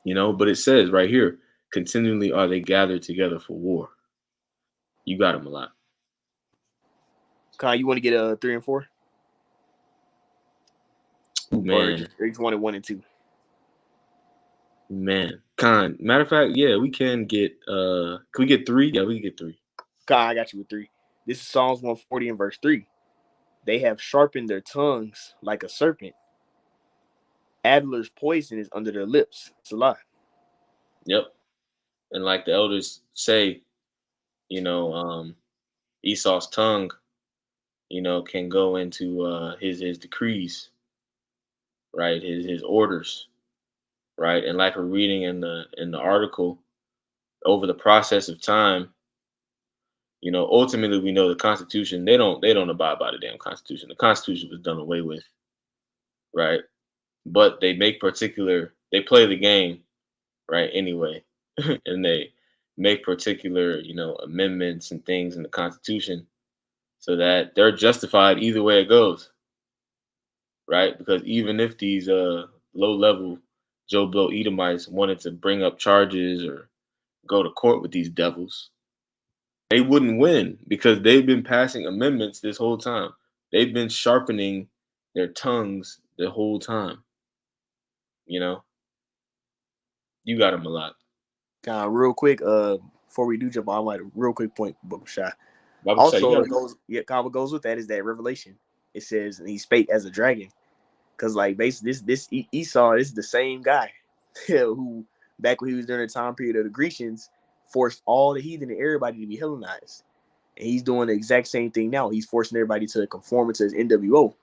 But it says right here, continually are they gathered together for war. You got them a lot. Kyle, you want to get a 3 and 4? Ooh, man. Or just wanted 1 and 2? Man. Matter of fact, yeah, we can get can we get 3? Yeah, we can get 3. Kyle, I got you with 3. This is Psalms 140 and verse 3. They have sharpened their tongues like a serpent. Adler's poison is under their lips. It's a lie. Yep. And like the elders say, Esau's tongue, can go into his decrees, right? His orders, right? And like we're reading in the article, over the process of time, ultimately we know the Constitution, they don't abide by the damn Constitution. The Constitution was done away with, right? But they play the game, right, anyway. And they make particular, amendments and things in the Constitution so that they're justified either way it goes, right? Because even if these low-level Joe Blow Edomites wanted to bring up charges or go to court with these devils, they wouldn't win because they've been passing amendments this whole time. They've been sharpening their tongues the whole time. You got them a lot. Real quick, before we do jump on, I want a real quick point, Bubba Shy. Bible Also, what goes with that is that Revelation. It says, and he spake as a dragon. Because, like, basically, this Esau is the same guy who, back when he was during the time period of the Grecians, forced all the heathen and everybody to be Hellenized. And he's doing the exact same thing now. He's forcing everybody to conform to his NWO.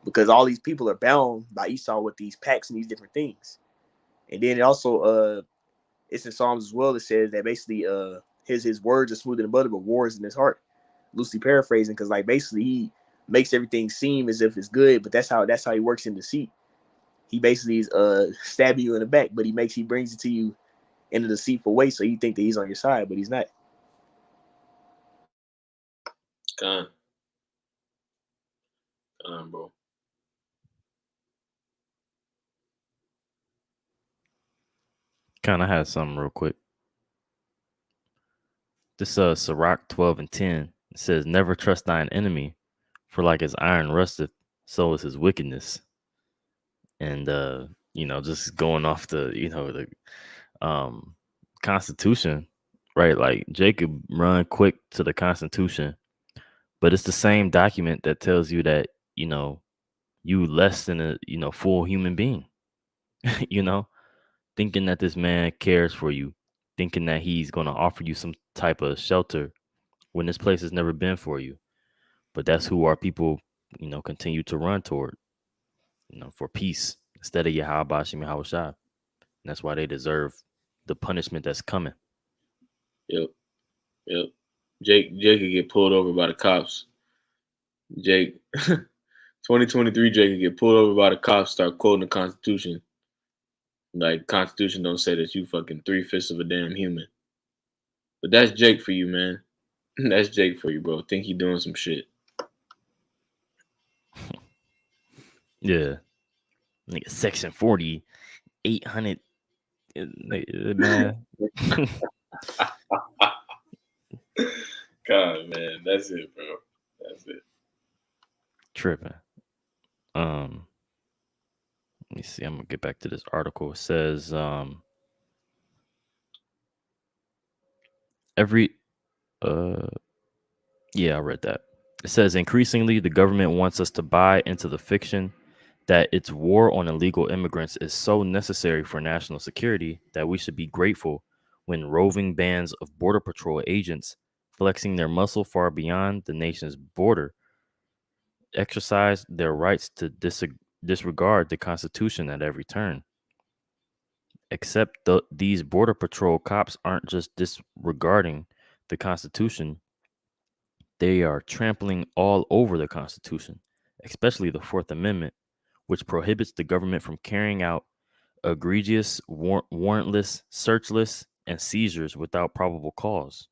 Because all these people are bound by Esau with these pacts and these different things. And then it also, it's in Psalms as well. It says that basically his words are smoother than butter, but war is in his heart. Loosely paraphrasing, because like basically he makes everything seem as if it's good, but that's how he works in deceit. He basically is stabbing you in the back, but he brings it to you in a deceitful way, so you think that he's on your side, but he's not. Come on, bro. Kind of has something real quick. This Sirach 12 and 10 says, "Never trust thine enemy, for like as iron rusteth, so is his wickedness." And just going off the Constitution, right? Like Jacob run quick to the Constitution, but it's the same document that tells you that you less than a full human being. Thinking that this man cares for you, thinking that he's going to offer you some type of shelter when this place has never been for you. But that's who our people, continue to run toward, for peace instead of Yahweh Shem Yahushua. And that's why they deserve the punishment that's coming. Yep. Jake could get pulled over by the cops. Jake, 2023, Jake could get pulled over by the cops, start quoting the Constitution. Like, Constitution don't say that you fucking 3/5 of a damn human. But that's Jake for you, man. That's Jake for you, bro. Think he doing some shit. Yeah. Nigga, Section 40, 800. Man. That's it, bro. That's it. Tripping. Let me see. I'm gonna get back to this article. It says every yeah, I read that. It says increasingly the government wants us to buy into the fiction that its war on illegal immigrants is so necessary for national security that we should be grateful when roving bands of Border Patrol agents flexing their muscle far beyond the nation's border exercise their rights to disregard the Constitution at every turn. Except these Border Patrol cops aren't just disregarding the Constitution, they are trampling all over the Constitution, especially the Fourth Amendment, which prohibits the government from carrying out egregious, warrantless, searchless, and seizures without probable cause.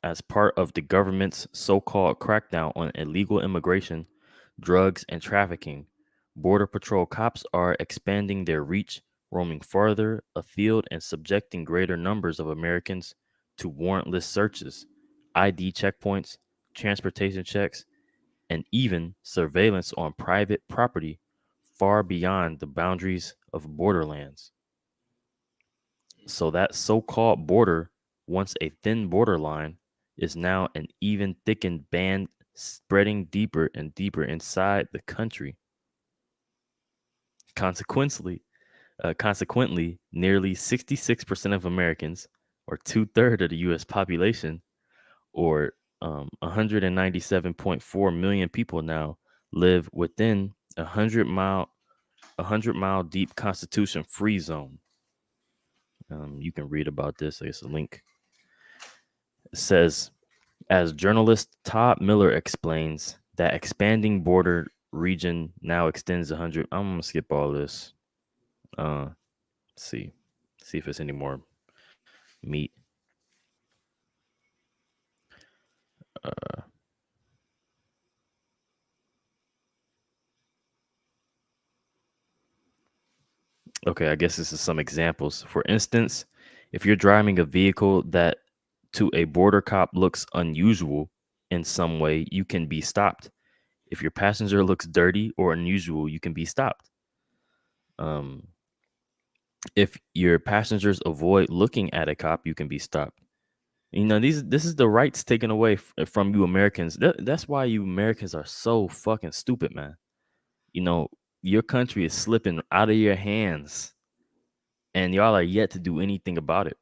As part of the government's so-called crackdown on illegal immigration, drugs, and trafficking, Border Patrol cops are expanding their reach, roaming farther afield and subjecting greater numbers of Americans to warrantless searches, ID checkpoints, transportation checks, and even surveillance on private property far beyond the boundaries of borderlands. So that so-called border, once a thin borderline, is now an even thickened band spreading deeper and deeper inside the country. Consequently, nearly 66% of Americans, or 2/3 of the U.S. population, or 197.4 million people now live within a 100-mile deep Constitution free zone. You can read about this. There's a link. It says, as journalist Todd Miller explains, that expanding border region now extends 100. I'm gonna skip all this. See if there's any more meat. Okay, I guess this is some examples. For instance, if you're driving a vehicle that to a border cop looks unusual in some way, you can be stopped. If your passenger looks dirty or unusual, you can be stopped. If your passengers avoid looking at a cop, you can be stopped. You know, this is the rights taken away from you Americans. That's why you Americans are so fucking stupid, man. You know, your country is slipping out of your hands, and y'all are yet to do anything about it.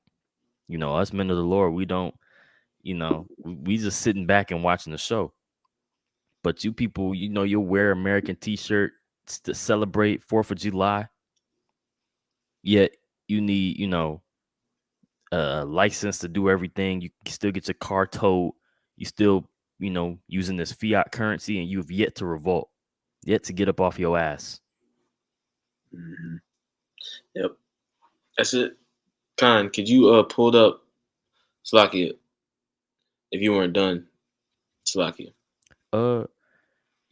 You know, us men of the Lord, we don't. You know, we just sitting back and watching the show. But you people, you know, you'll wear American T-shirt to celebrate 4th of July. Yet you need, you know, a license to do everything. You can still get your car towed. You still, you know, using this fiat currency, and you've yet to revolt, yet to get up off your ass. Mm-hmm. Yep, that's it. Khan, could you pulled up Slakia if you weren't done? Slakia.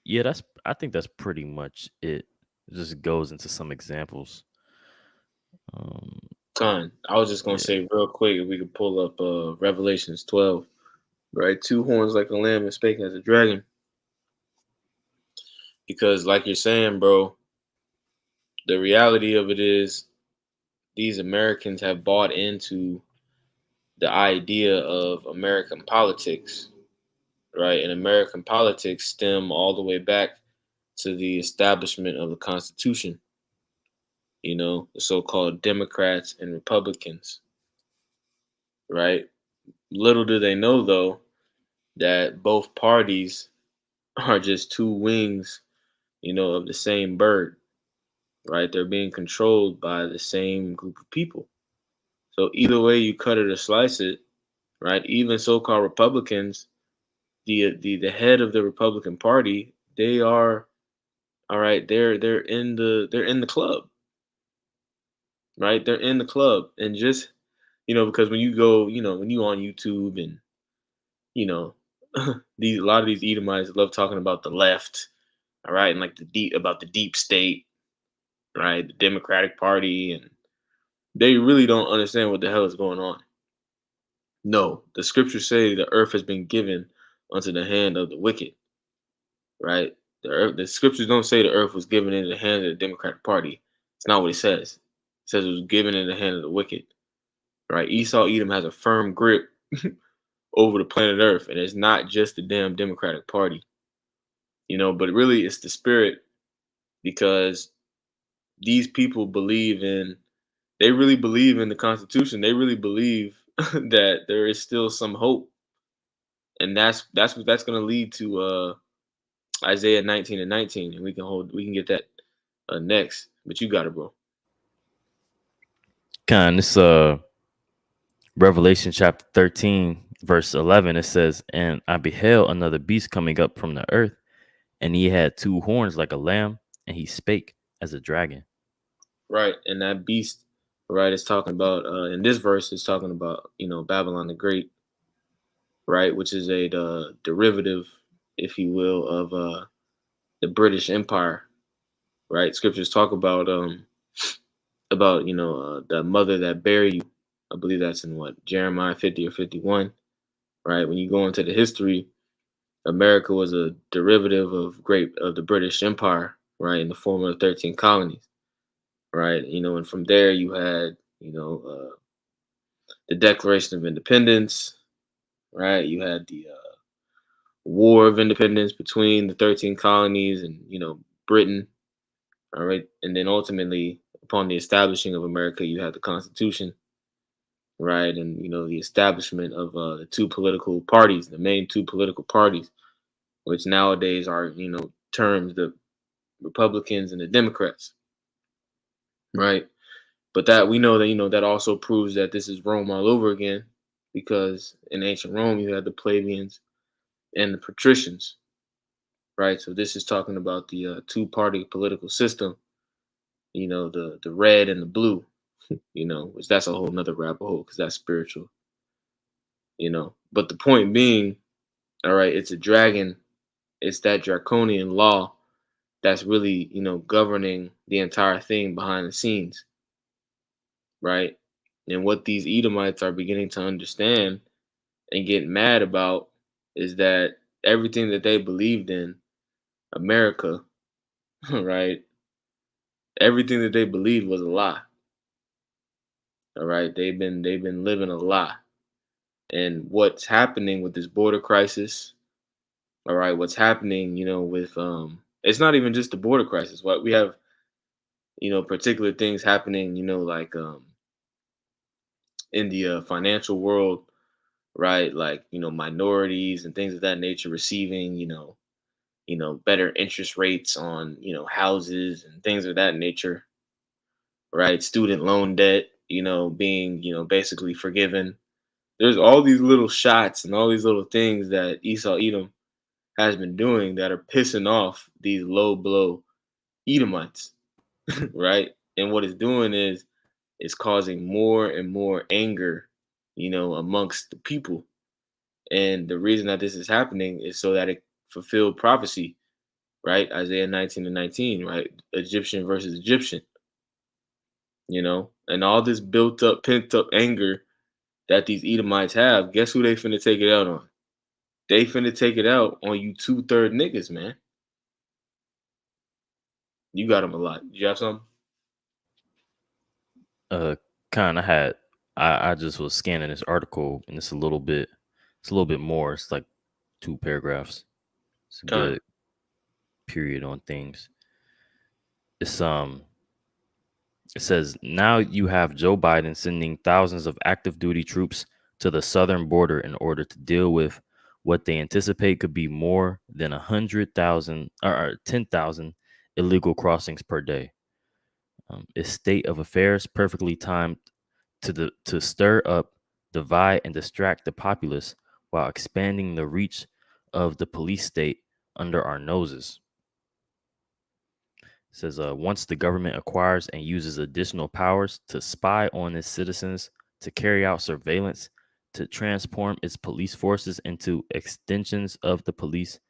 Yeah, I think that's pretty much it. It just goes into some examples. Khan, I was just gonna say real quick if we could pull up Revelations 12, right? 2 horns like a lamb and spake as a dragon. Because like you're saying, bro, the reality of it is these Americans have bought into the idea of American politics, right? And American politics stem all the way back to the establishment of the Constitution. You know, the so-called Democrats and Republicans, right? Little do they know, though, that both parties are just two wings, you know, of the same bird, right? They're being controlled by the same group of people. So either way you cut it or slice it, right? Even so-called Republicans, the head of the Republican Party, they are all right. They're in the club, right? They're in the club, and just because when you go, when you on YouTube and these a lot of these Edomites love talking about the left, all right, and like the deep state, right? The Democratic Party and they really don't understand what the hell is going on. No, the scriptures say the earth has been given unto the hand of the wicked, right? The scriptures don't say the earth was given into the hand of the Democratic Party. It's not what it says. It says it was given in the hand of the wicked, right? Esau Edom has a firm grip over the planet Earth, and it's not just the damn Democratic Party, but really it's the spirit, because these people they really believe in the Constitution. They really believe that there is still some hope, and that's what that's going to lead to Isaiah 19:19, and we can get that next. But you got it, bro. This Revelation chapter 13, verse 11, it says, "And I beheld another beast coming up from the earth, and he had two horns like a lamb, and he spake as a dragon." Right, and that beast, right, is talking about in this verse is talking about Babylon the Great, right, which is a derivative, if you will, of the British Empire, right? Scriptures talk about the mother that bare you. I believe that's in what, Jeremiah 50 or 51, right? When you go into the history, America was a derivative of the British Empire, right, in the form of 13 colonies, right? And from there you had the Declaration of Independence, right? You had the War of Independence between the 13 colonies and Britain, all right, and then ultimately upon the establishing of America, you had the Constitution, right, and the establishment of the two political parties, the main two political parties, which nowadays are termed the Republicans and the Democrats, right? But that we know that that also proves that this is Rome all over again, because in ancient Rome you had the plebeians and the patricians, right? So this is talking about the two-party political system, the red and the blue, which that's a whole nother rabbit hole because that's spiritual, But the point being, all right, it's a dragon. It's that draconian law that's really, governing the entire thing behind the scenes, right? And what these Edomites are beginning to understand and get mad about is that everything that they believed in America, right? Everything that they believed was a lie. All right, they've been living a lie. And what's happening with this border crisis, all right, what's happening, with it's not even just the border crisis. What we have, particular things happening, like in the financial world, right? Like, minorities and things of that nature receiving, better interest rates on, houses and things of that nature, right? Student loan debt, being, basically forgiven. There's all these little shots and all these little things that Esau Edom has been doing that are pissing off these low blow Edomites, right? And what it's doing is it's causing more and more anger, amongst the people. And the reason that this is happening is so that it fulfilled prophecy, right? Isaiah 19:19, right? Egyptian versus Egyptian, and all this built up, pent up anger that these Edomites have. Guess who they finna take it out on? They finna take it out on you 2/3 niggas, man. You got them a lot. You have something? Kind of had. I just was scanning this article, and it's a little bit more. It's like 2 paragraphs. It's a good period on things. It's It says, now you have Joe Biden sending thousands of active duty troops to the southern border in order to deal with what they anticipate could be more than 100,000 or 10,000 illegal crossings per day. A state of affairs perfectly timed to stir up, divide, and distract the populace while expanding the reach of the police state under our noses. It says, once the government acquires and uses additional powers to spy on its citizens, to carry out surveillance, to transform its police forces into extensions of the police,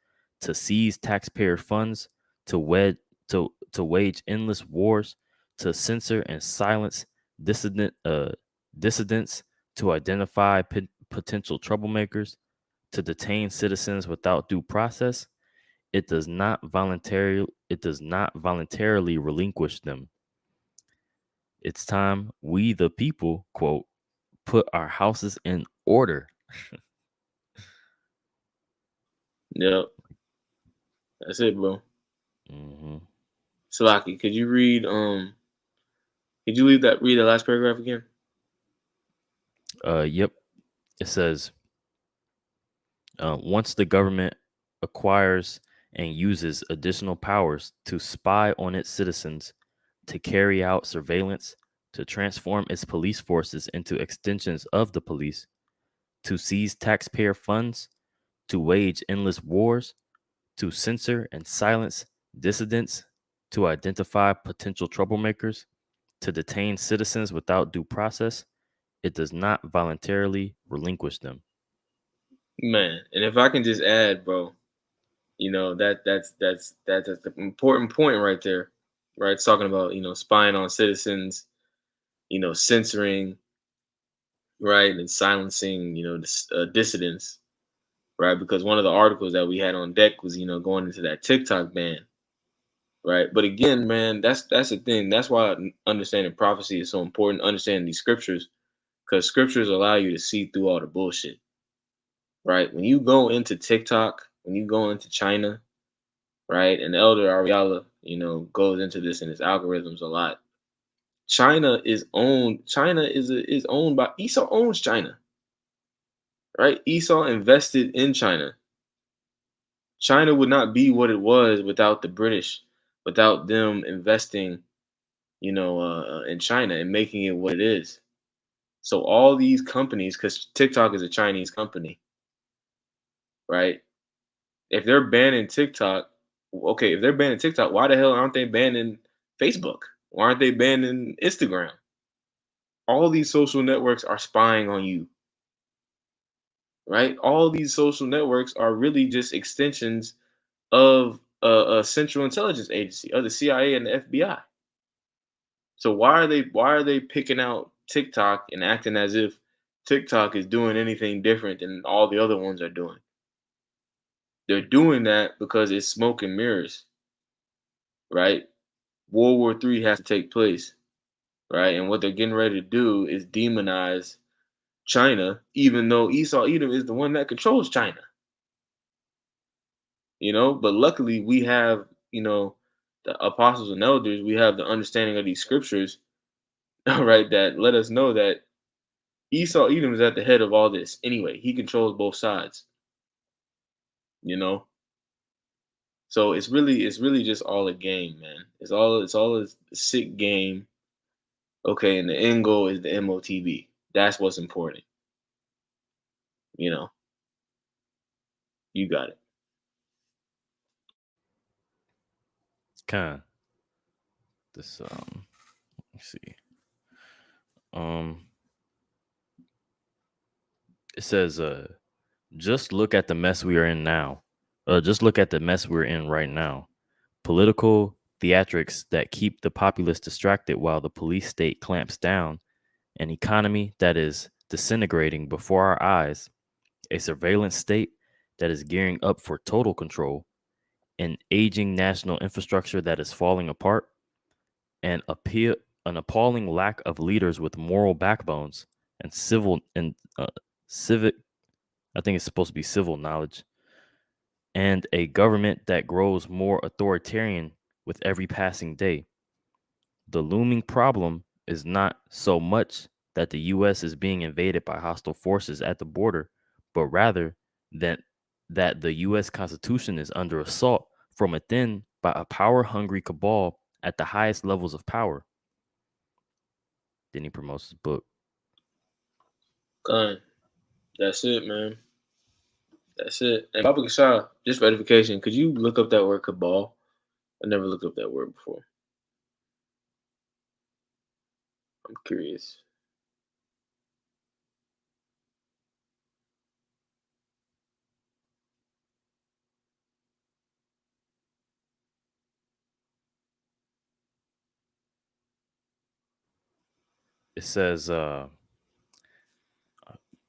to seize taxpayer funds, to wage endless wars, to censor and silence dissidents, to identify potential troublemakers, to detain citizens without due process. It does not voluntarily relinquish them. It's time we, the people, quote, put our houses in order. Yep. That's it, bro. Mm-hmm. Salaki, could you read read the last paragraph again? Yep. It says, once the government acquires and uses additional powers to spy on its citizens, to carry out surveillance, to transform its police forces into extensions of the police, to seize taxpayer funds, to wage endless wars, to censor and silence dissidents, to identify potential troublemakers, to detain citizens without due process, it does not voluntarily relinquish them. Man, and if I can just add, bro, that's the important point right there, right? It's talking about spying on citizens, censoring, right, and silencing dissidents, right? Because one of the articles that we had on deck was going into that TikTok ban, right? But again, man, that's the thing. That's why understanding prophecy is so important. Understanding these scriptures, because scriptures allow you to see through all the bullshit, right? When you go into TikTok, when you go into China, right? And Elder Ariala, goes into this in his algorithms a lot. China is owned by Esau owns China, right? Esau invested in China. China would not be what it was without the British, without them investing, in China and making it what it is. So all these companies, because TikTok is a Chinese company, right? If they're banning TikTok, okay, if they're banning TikTok, why the hell aren't they banning Facebook? Why aren't they banning Instagram? All these social networks are spying on you, right? All these social networks are really just extensions of a central intelligence agency, of the CIA and the FBI. So why are they picking out TikTok and acting as if TikTok is doing anything different than all the other ones are doing? They're doing that because it's smoke and mirrors, right? World War III has to take place, right? And what they're getting ready to do is demonize China, even though Esau Edom is the one that controls China. But luckily we have, the apostles and elders, we have the understanding of these scriptures, right, that let us know that Esau Edom is at the head of all this. Anyway, he controls both sides, you know. So it's really just all a game, man. It's all a sick game. Okay, and the end goal is the MOTB. That's what's important. You know, you got it. Kind of this. Let's see. Um, it says, just look at the mess we are in now. Just look at the mess we're in right now. Political theatrics that keep the populace distracted while the police state clamps down, an economy that is disintegrating before our eyes, a surveillance state that is gearing up for total control, an aging national infrastructure that is falling apart, and an appalling lack of leaders with moral backbones and civic, I think it's supposed to be civil knowledge, and a government that grows more authoritarian with every passing day. The looming problem is not so much that the U.S. is being invaded by hostile forces at the border, but rather that the U.S. Constitution is under assault from within by a power-hungry cabal at the highest levels of power. Then he promotes his book. Done. That's it, man. That's it. And Baba Kasha, just for edification, could you look up that word cabal? I never looked up that word before. I'm curious. It It says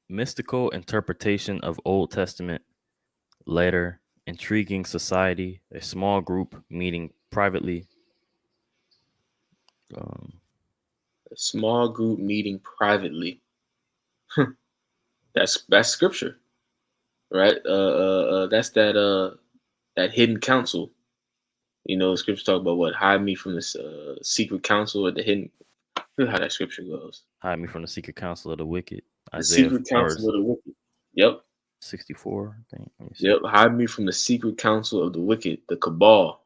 mystical interpretation of Old Testament letter, intriguing society, a small group meeting privately. Um, A small group meeting privately. That's scripture, right? That's that hidden counsel. You know, the scripture talk about what hide me from this secret counsel or the hidden. Look how that scripture goes. hide me from the secret counsel of the wicked. The Isaiah secret 4 counsel of the wicked. Yep. 64, I think. Let me see. Yep. Hide me from the secret counsel of the wicked, the cabal.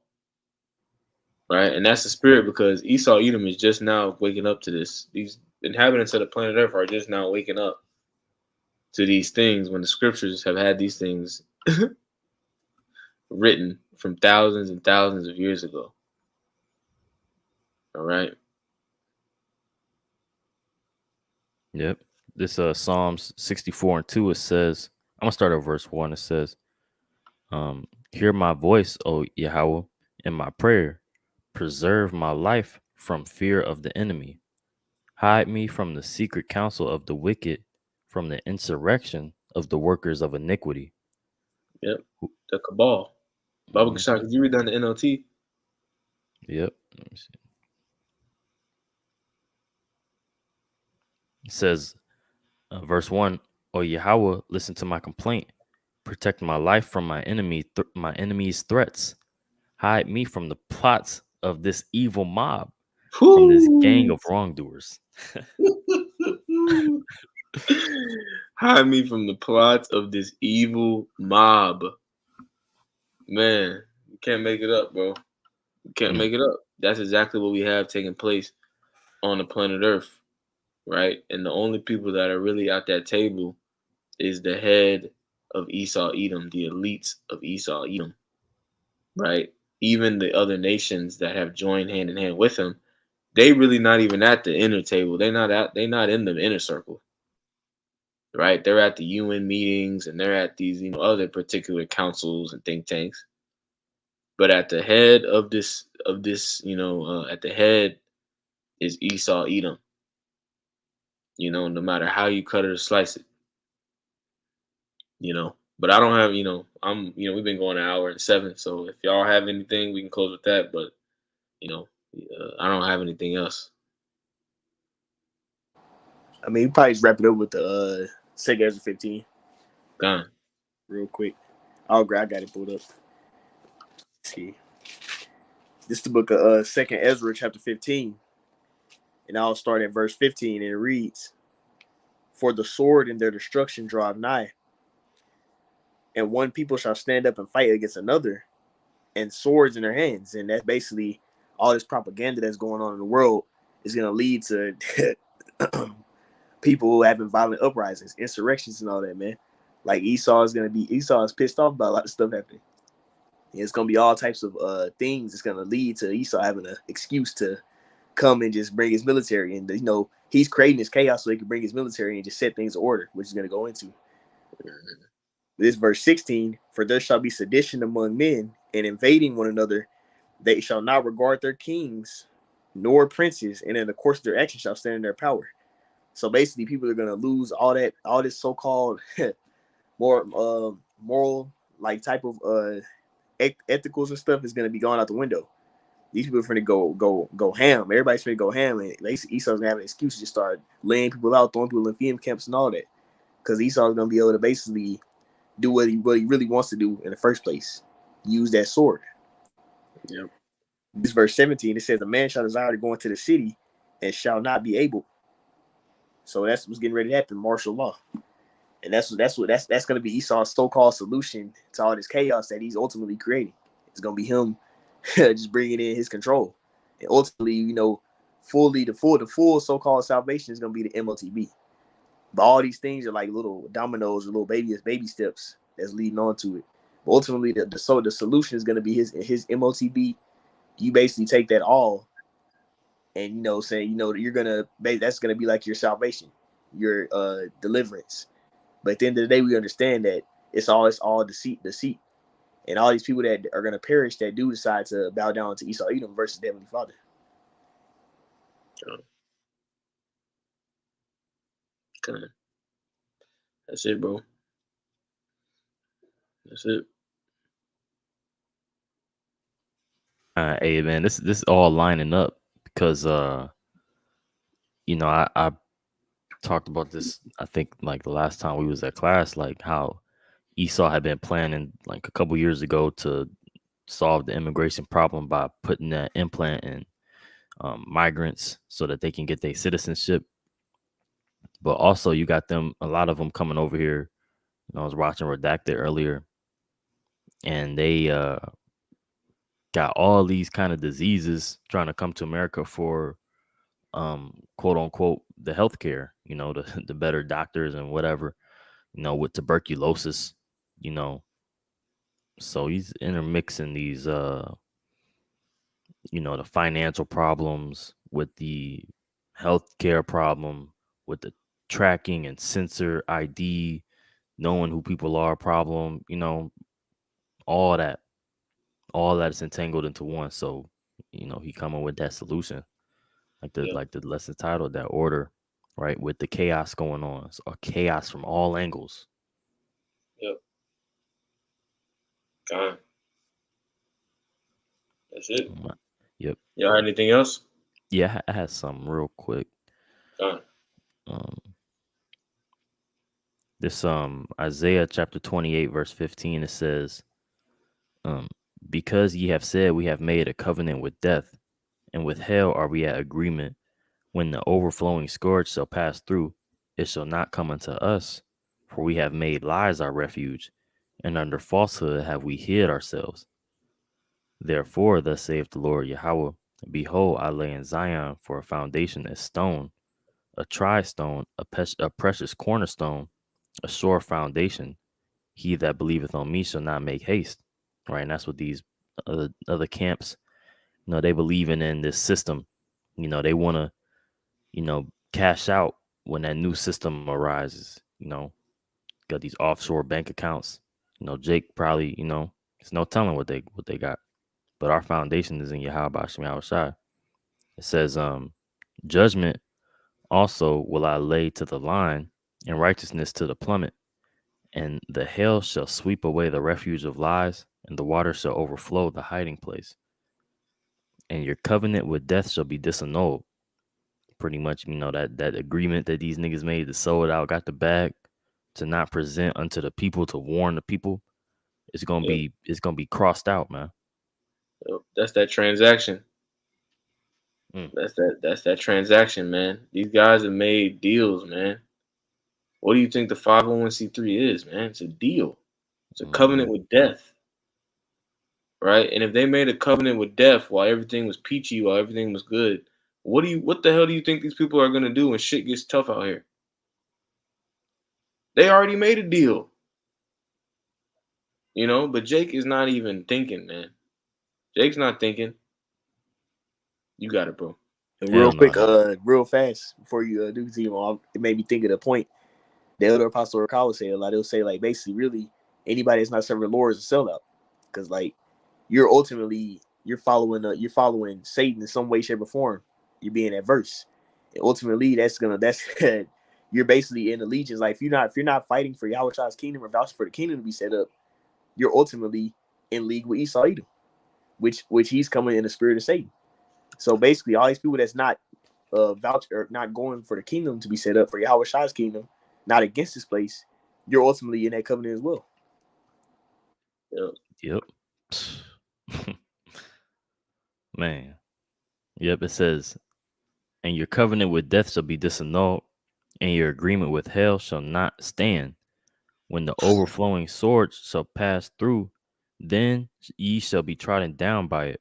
Right, and that's the spirit because Esau Edom is just now waking up to this. These inhabitants of the planet Earth are just now waking up to these things when the scriptures have had these things written from thousands and thousands of years ago. All right. Yep. This Psalms 64 and 2, it says, I'm gonna start at verse 1. It says, hear my voice, O Yahweh, in my prayer. Preserve my life from fear of the enemy. Hide me from the secret counsel of the wicked, from the insurrection of the workers of iniquity. Yep. The cabal. Baba Mhm. Kashak, could you read down the NLT? Yep. Let me see. It says, verse 1, O Yahweh, listen to my complaint. Protect my life from my enemy's threats. Hide me from the plots of this evil mob, from this gang of wrongdoers. Hide me from the plots of this evil mob. Man, you can't make it up, bro. You can't make it up. That's exactly what we have taking place on the planet Earth, right? And the only people that are really at that table is the head of Esau Edom, the elites of Esau Edom, right? Even the other nations that have joined hand in hand with him, they really not even at the inner table. They're not in the inner circle, right? They're at the UN meetings and they're at these, other particular councils and think tanks. But at the head of this, at the head is Esau Edom. No matter how you cut it or slice it. But I don't have, we've been going an hour and 7. So if y'all have anything, we can close with that. But, I don't have anything else. I mean, we probably just wrap it up with the Second Ezra 15 Gone. real quick. I got it pulled up. Let's see. This is the book of Second Ezra, chapter 15. And I'll start at verse 15, and it reads, For the sword and their destruction draw nigh, and one people shall stand up and fight against another, and swords in their hands. And that's basically all this propaganda that's going on in the world is going to lead to people having violent uprisings, insurrections, and all that, man. Like Esau is pissed off about a lot of stuff happening. And it's going to be all types of things. It's going to lead to Esau having an excuse to come and just bring his military. And, he's creating this chaos so he can bring his military and just set things in order, which is going to go into. This verse 16, for there shall be sedition among men, and invading one another. They shall not regard their kings nor princes, and in the course of their action shall stand in their power. So basically, people are going to lose all this so-called more moral, like, type of ethicals and stuff is going to be gone out the window. These people are going to go ham. Everybody's going to go ham, and basically Esau's going to have an excuse to just start laying people out, throwing people in PM camps and all that, because Esau's going to be able to basically do what he really wants to do in the first place. Use that sword. Yep. This verse 17, it says, a man shall desire to go into the city and shall not be able. So that's what's getting ready to happen, martial law. And that's going to be Esau's so-called solution to all this chaos that he's ultimately creating. It's going to be him just bringing in his control. And ultimately, the full so-called salvation is going to be the MOTB. But all these things are like little dominoes or little baby steps that's leading on to it. But ultimately, the solution is going to be his MOTB. You basically take that all, and saying you're that's gonna be like your salvation, your deliverance. But at the end of the day, we understand that it's all deceit, and all these people that are gonna perish that do decide to bow down to Esau Edom versus the Heavenly Father. Okay. That's it, bro. That's it. Hey man, this all lining up because I talked about this, I think, like the last time we was at class, like how Esau had been planning like a couple years ago to solve the immigration problem by putting that implant in migrants so that they can get their citizenship. But also you got a lot of them coming over here. I was watching Redacted earlier, and they got all these kind of diseases trying to come to America for quote unquote the healthcare, the better doctors and whatever, with tuberculosis, you know. So he's intermixing these the financial problems with the healthcare problem, with the tracking and sensor ID, knowing who people are problem, all that. All that is entangled into one. So, he coming with that solution. Yep. Like the lesson titled, that order, right? With the chaos going on. So chaos from all angles. Yep. God. That's it. Yep. Y'all had anything else? Yeah, I had some real quick. God. This Isaiah chapter 28, verse 15, it says, because ye have said we have made a covenant with death, and with hell are we at agreement. When the overflowing scourge shall pass through, it shall not come unto us, for we have made lies our refuge, and under falsehood have we hid ourselves. Therefore, thus saith the Lord Yahweh, behold, I lay in Zion for a foundation as stone, a tried stone, a precious cornerstone, a sure foundation. He that believeth on me shall not make haste. Right, and that's what these other camps, they believe in this system. They want to, cash out when that new system arises. Got these offshore bank accounts. Jake probably, it's no telling what they got. But our foundation is in Yahweh Hashem Yahushai. It says, judgment also will I lay to the line, and righteousness to the plummet. And the hail shall sweep away the refuge of lies, and the water shall overflow the hiding place. And your covenant with death shall be disannulled. Pretty much, that agreement that these niggas made to sow it out, got the bag, to not present unto the people, to warn the people, it's gonna be crossed out, man. Yep. That's that transaction. That's that transaction, man. These guys have made deals, man. What do you think the 501c3 is, man? It's a deal. It's a covenant with death. Right? And if they made a covenant with death while everything was peachy, while everything was good, what the hell do you think these people are gonna do when shit gets tough out here? They already made a deal. But Jake is not even thinking, man. Jake's not thinking. You got it, bro. And real quick, real fast before you do continue, it made me think of the point the elder apostle Rakala said. Like they'll say, like basically, really anybody that's not serving the Lord is a sellout, because like you're following Satan in some way, shape, or form. You're being adverse, and ultimately that's you're basically in allegiance. Like if you're not fighting for Yahweh's kingdom or vouching for the kingdom to be set up, you're ultimately in league with Esau Edom, which he's coming in the spirit of Satan. So basically, all these people that's not vouch or not going for the kingdom to be set up for Yahweh's kingdom, not against this place, you're ultimately in that covenant as well. Yep. Man. Yep, it says, and your covenant with death shall be disannulled, and your agreement with hell shall not stand. When the overflowing sword shall pass through, then ye shall be trodden down by it.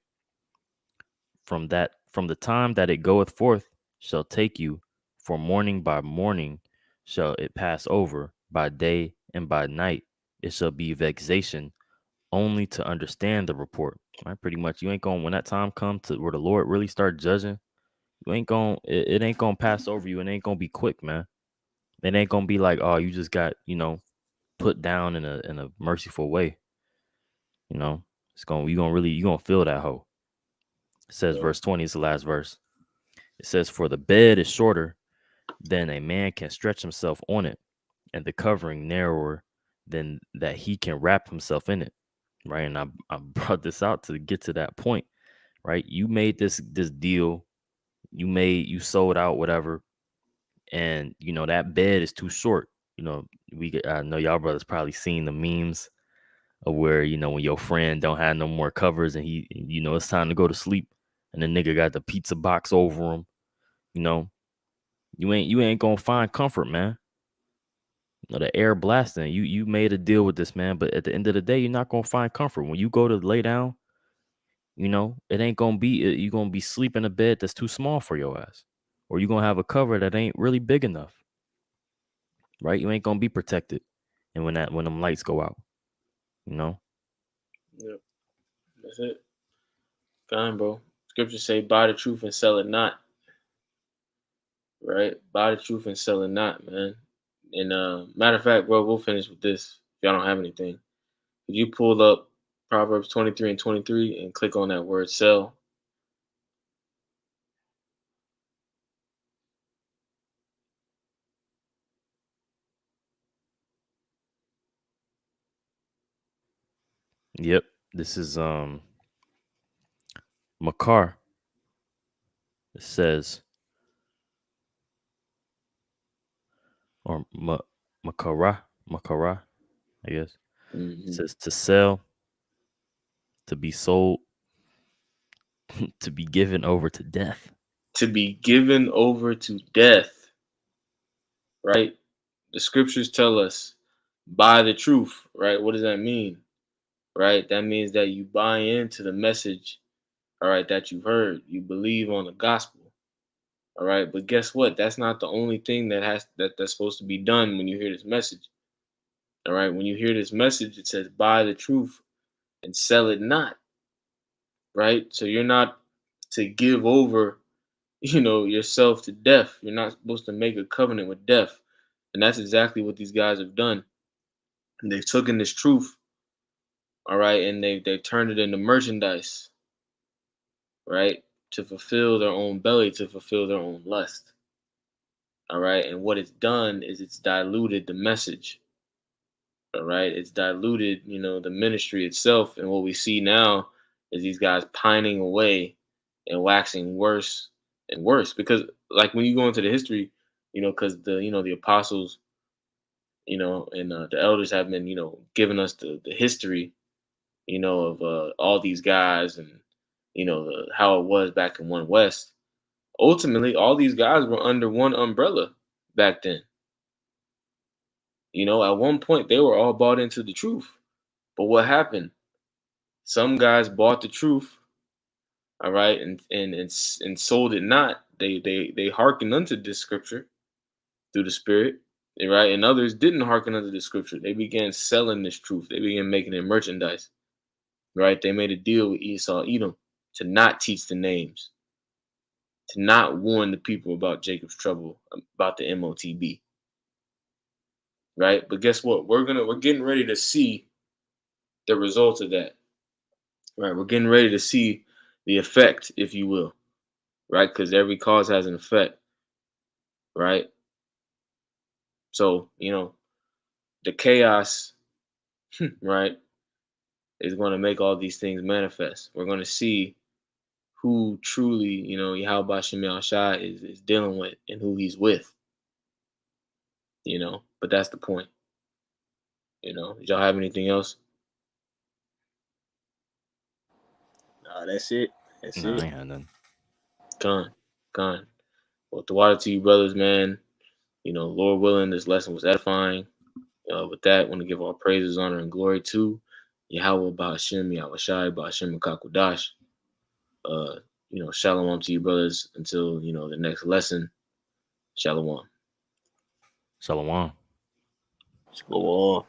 From the time that it goeth forth shall take you, for morning by morning shall it pass over, by day and by night it shall be vexation, only to understand the report. Right? Pretty much, you ain't going, when that time comes to where the Lord really start judging, you ain't going, it ain't gonna pass over you, and it ain't gonna be quick, man. It ain't gonna be like, oh, you just got, put down in a merciful way. It's gonna, you gonna feel that hoe. It says verse 20 is the last verse. It says, for the bed is shorter then a man can stretch himself on it, and the covering narrower than that he can wrap himself in it. Right. And I brought this out to get to that point. Right. You made this deal. You sold out, whatever. And that bed is too short. I know y'all brothers probably seen the memes of where, when your friend don't have no more covers and it's time to go to sleep, and the nigga got the pizza box over him. You ain't gonna find comfort, man. The air blasting. You made a deal with this man, but at the end of the day, you're not gonna find comfort when you go to lay down. It ain't gonna be. You're gonna be sleeping in a bed that's too small for your ass, or you're gonna have a cover that ain't really big enough. Right? You ain't gonna be protected, and when them lights go out, Yep, that's it. Fine, bro. Scriptures say, "Buy the truth and sell it not." Right? Buy the truth and sell it not, man. And matter of fact, bro, we'll finish with this. If y'all don't have anything, if you pull up Proverbs 23 and 23 and click on that word "sell." Yep. This is Makar. It says, or Makara, I guess. Mm-hmm. It says to sell, to be sold, to be given over to death. To be given over to death. Right? The scriptures tell us, buy the truth. Right? What does that mean? Right? That means that you buy into the message, all right, that you've heard. You believe on the gospel. All right. But guess what? That's not the only thing that's supposed to be done when you hear this message. All right. When you hear this message, it says buy the truth and sell it not. Right. So you're not to give over, yourself to death. You're not supposed to make a covenant with death. And that's exactly what these guys have done. And they've taken this truth, all right, and they've turned it into merchandise, right, to fulfill their own belly, to fulfill their own lust. All right. And what it's done is it's diluted the message. All right. It's diluted, the ministry itself. And what we see now is these guys pining away and waxing worse and worse. Because like when you go into the history, because the apostles, and the elders have been, giving us the history, of all these guys and, how it was back in One West. Ultimately, all these guys were under one umbrella back then. At one point they were all bought into the truth. But what happened? Some guys bought the truth, all right, and sold it not. They hearkened unto this scripture through the spirit, right? And others didn't hearken unto the scripture. They began selling this truth. They began making it merchandise, right? They made a deal with Esau, Edom, to not teach the names, to not warn the people about Jacob's trouble, about the MOTB. Right? But guess what? We're getting ready to see the results of that. Right? We're getting ready to see the effect, if you will. Right? Because every cause has an effect. Right? So, the chaos, right, is going to make all these things manifest. We're going to see who truly, Yahweh Shem Shai is dealing with and who he's with. But that's the point. Did y'all have anything else? No, that's it. That's No, it. I ain't had nothing. Con. Well, the water to you, brothers, man. Lord willing, this lesson was edifying. With that, I want to give all praises, honor, and glory to Yahweh Ba'ashem, Yahweh Shai, Ba'ashem Makakudash. Shalom to you, brothers. Until, the next lesson. Shalom. Shalom. Shalom.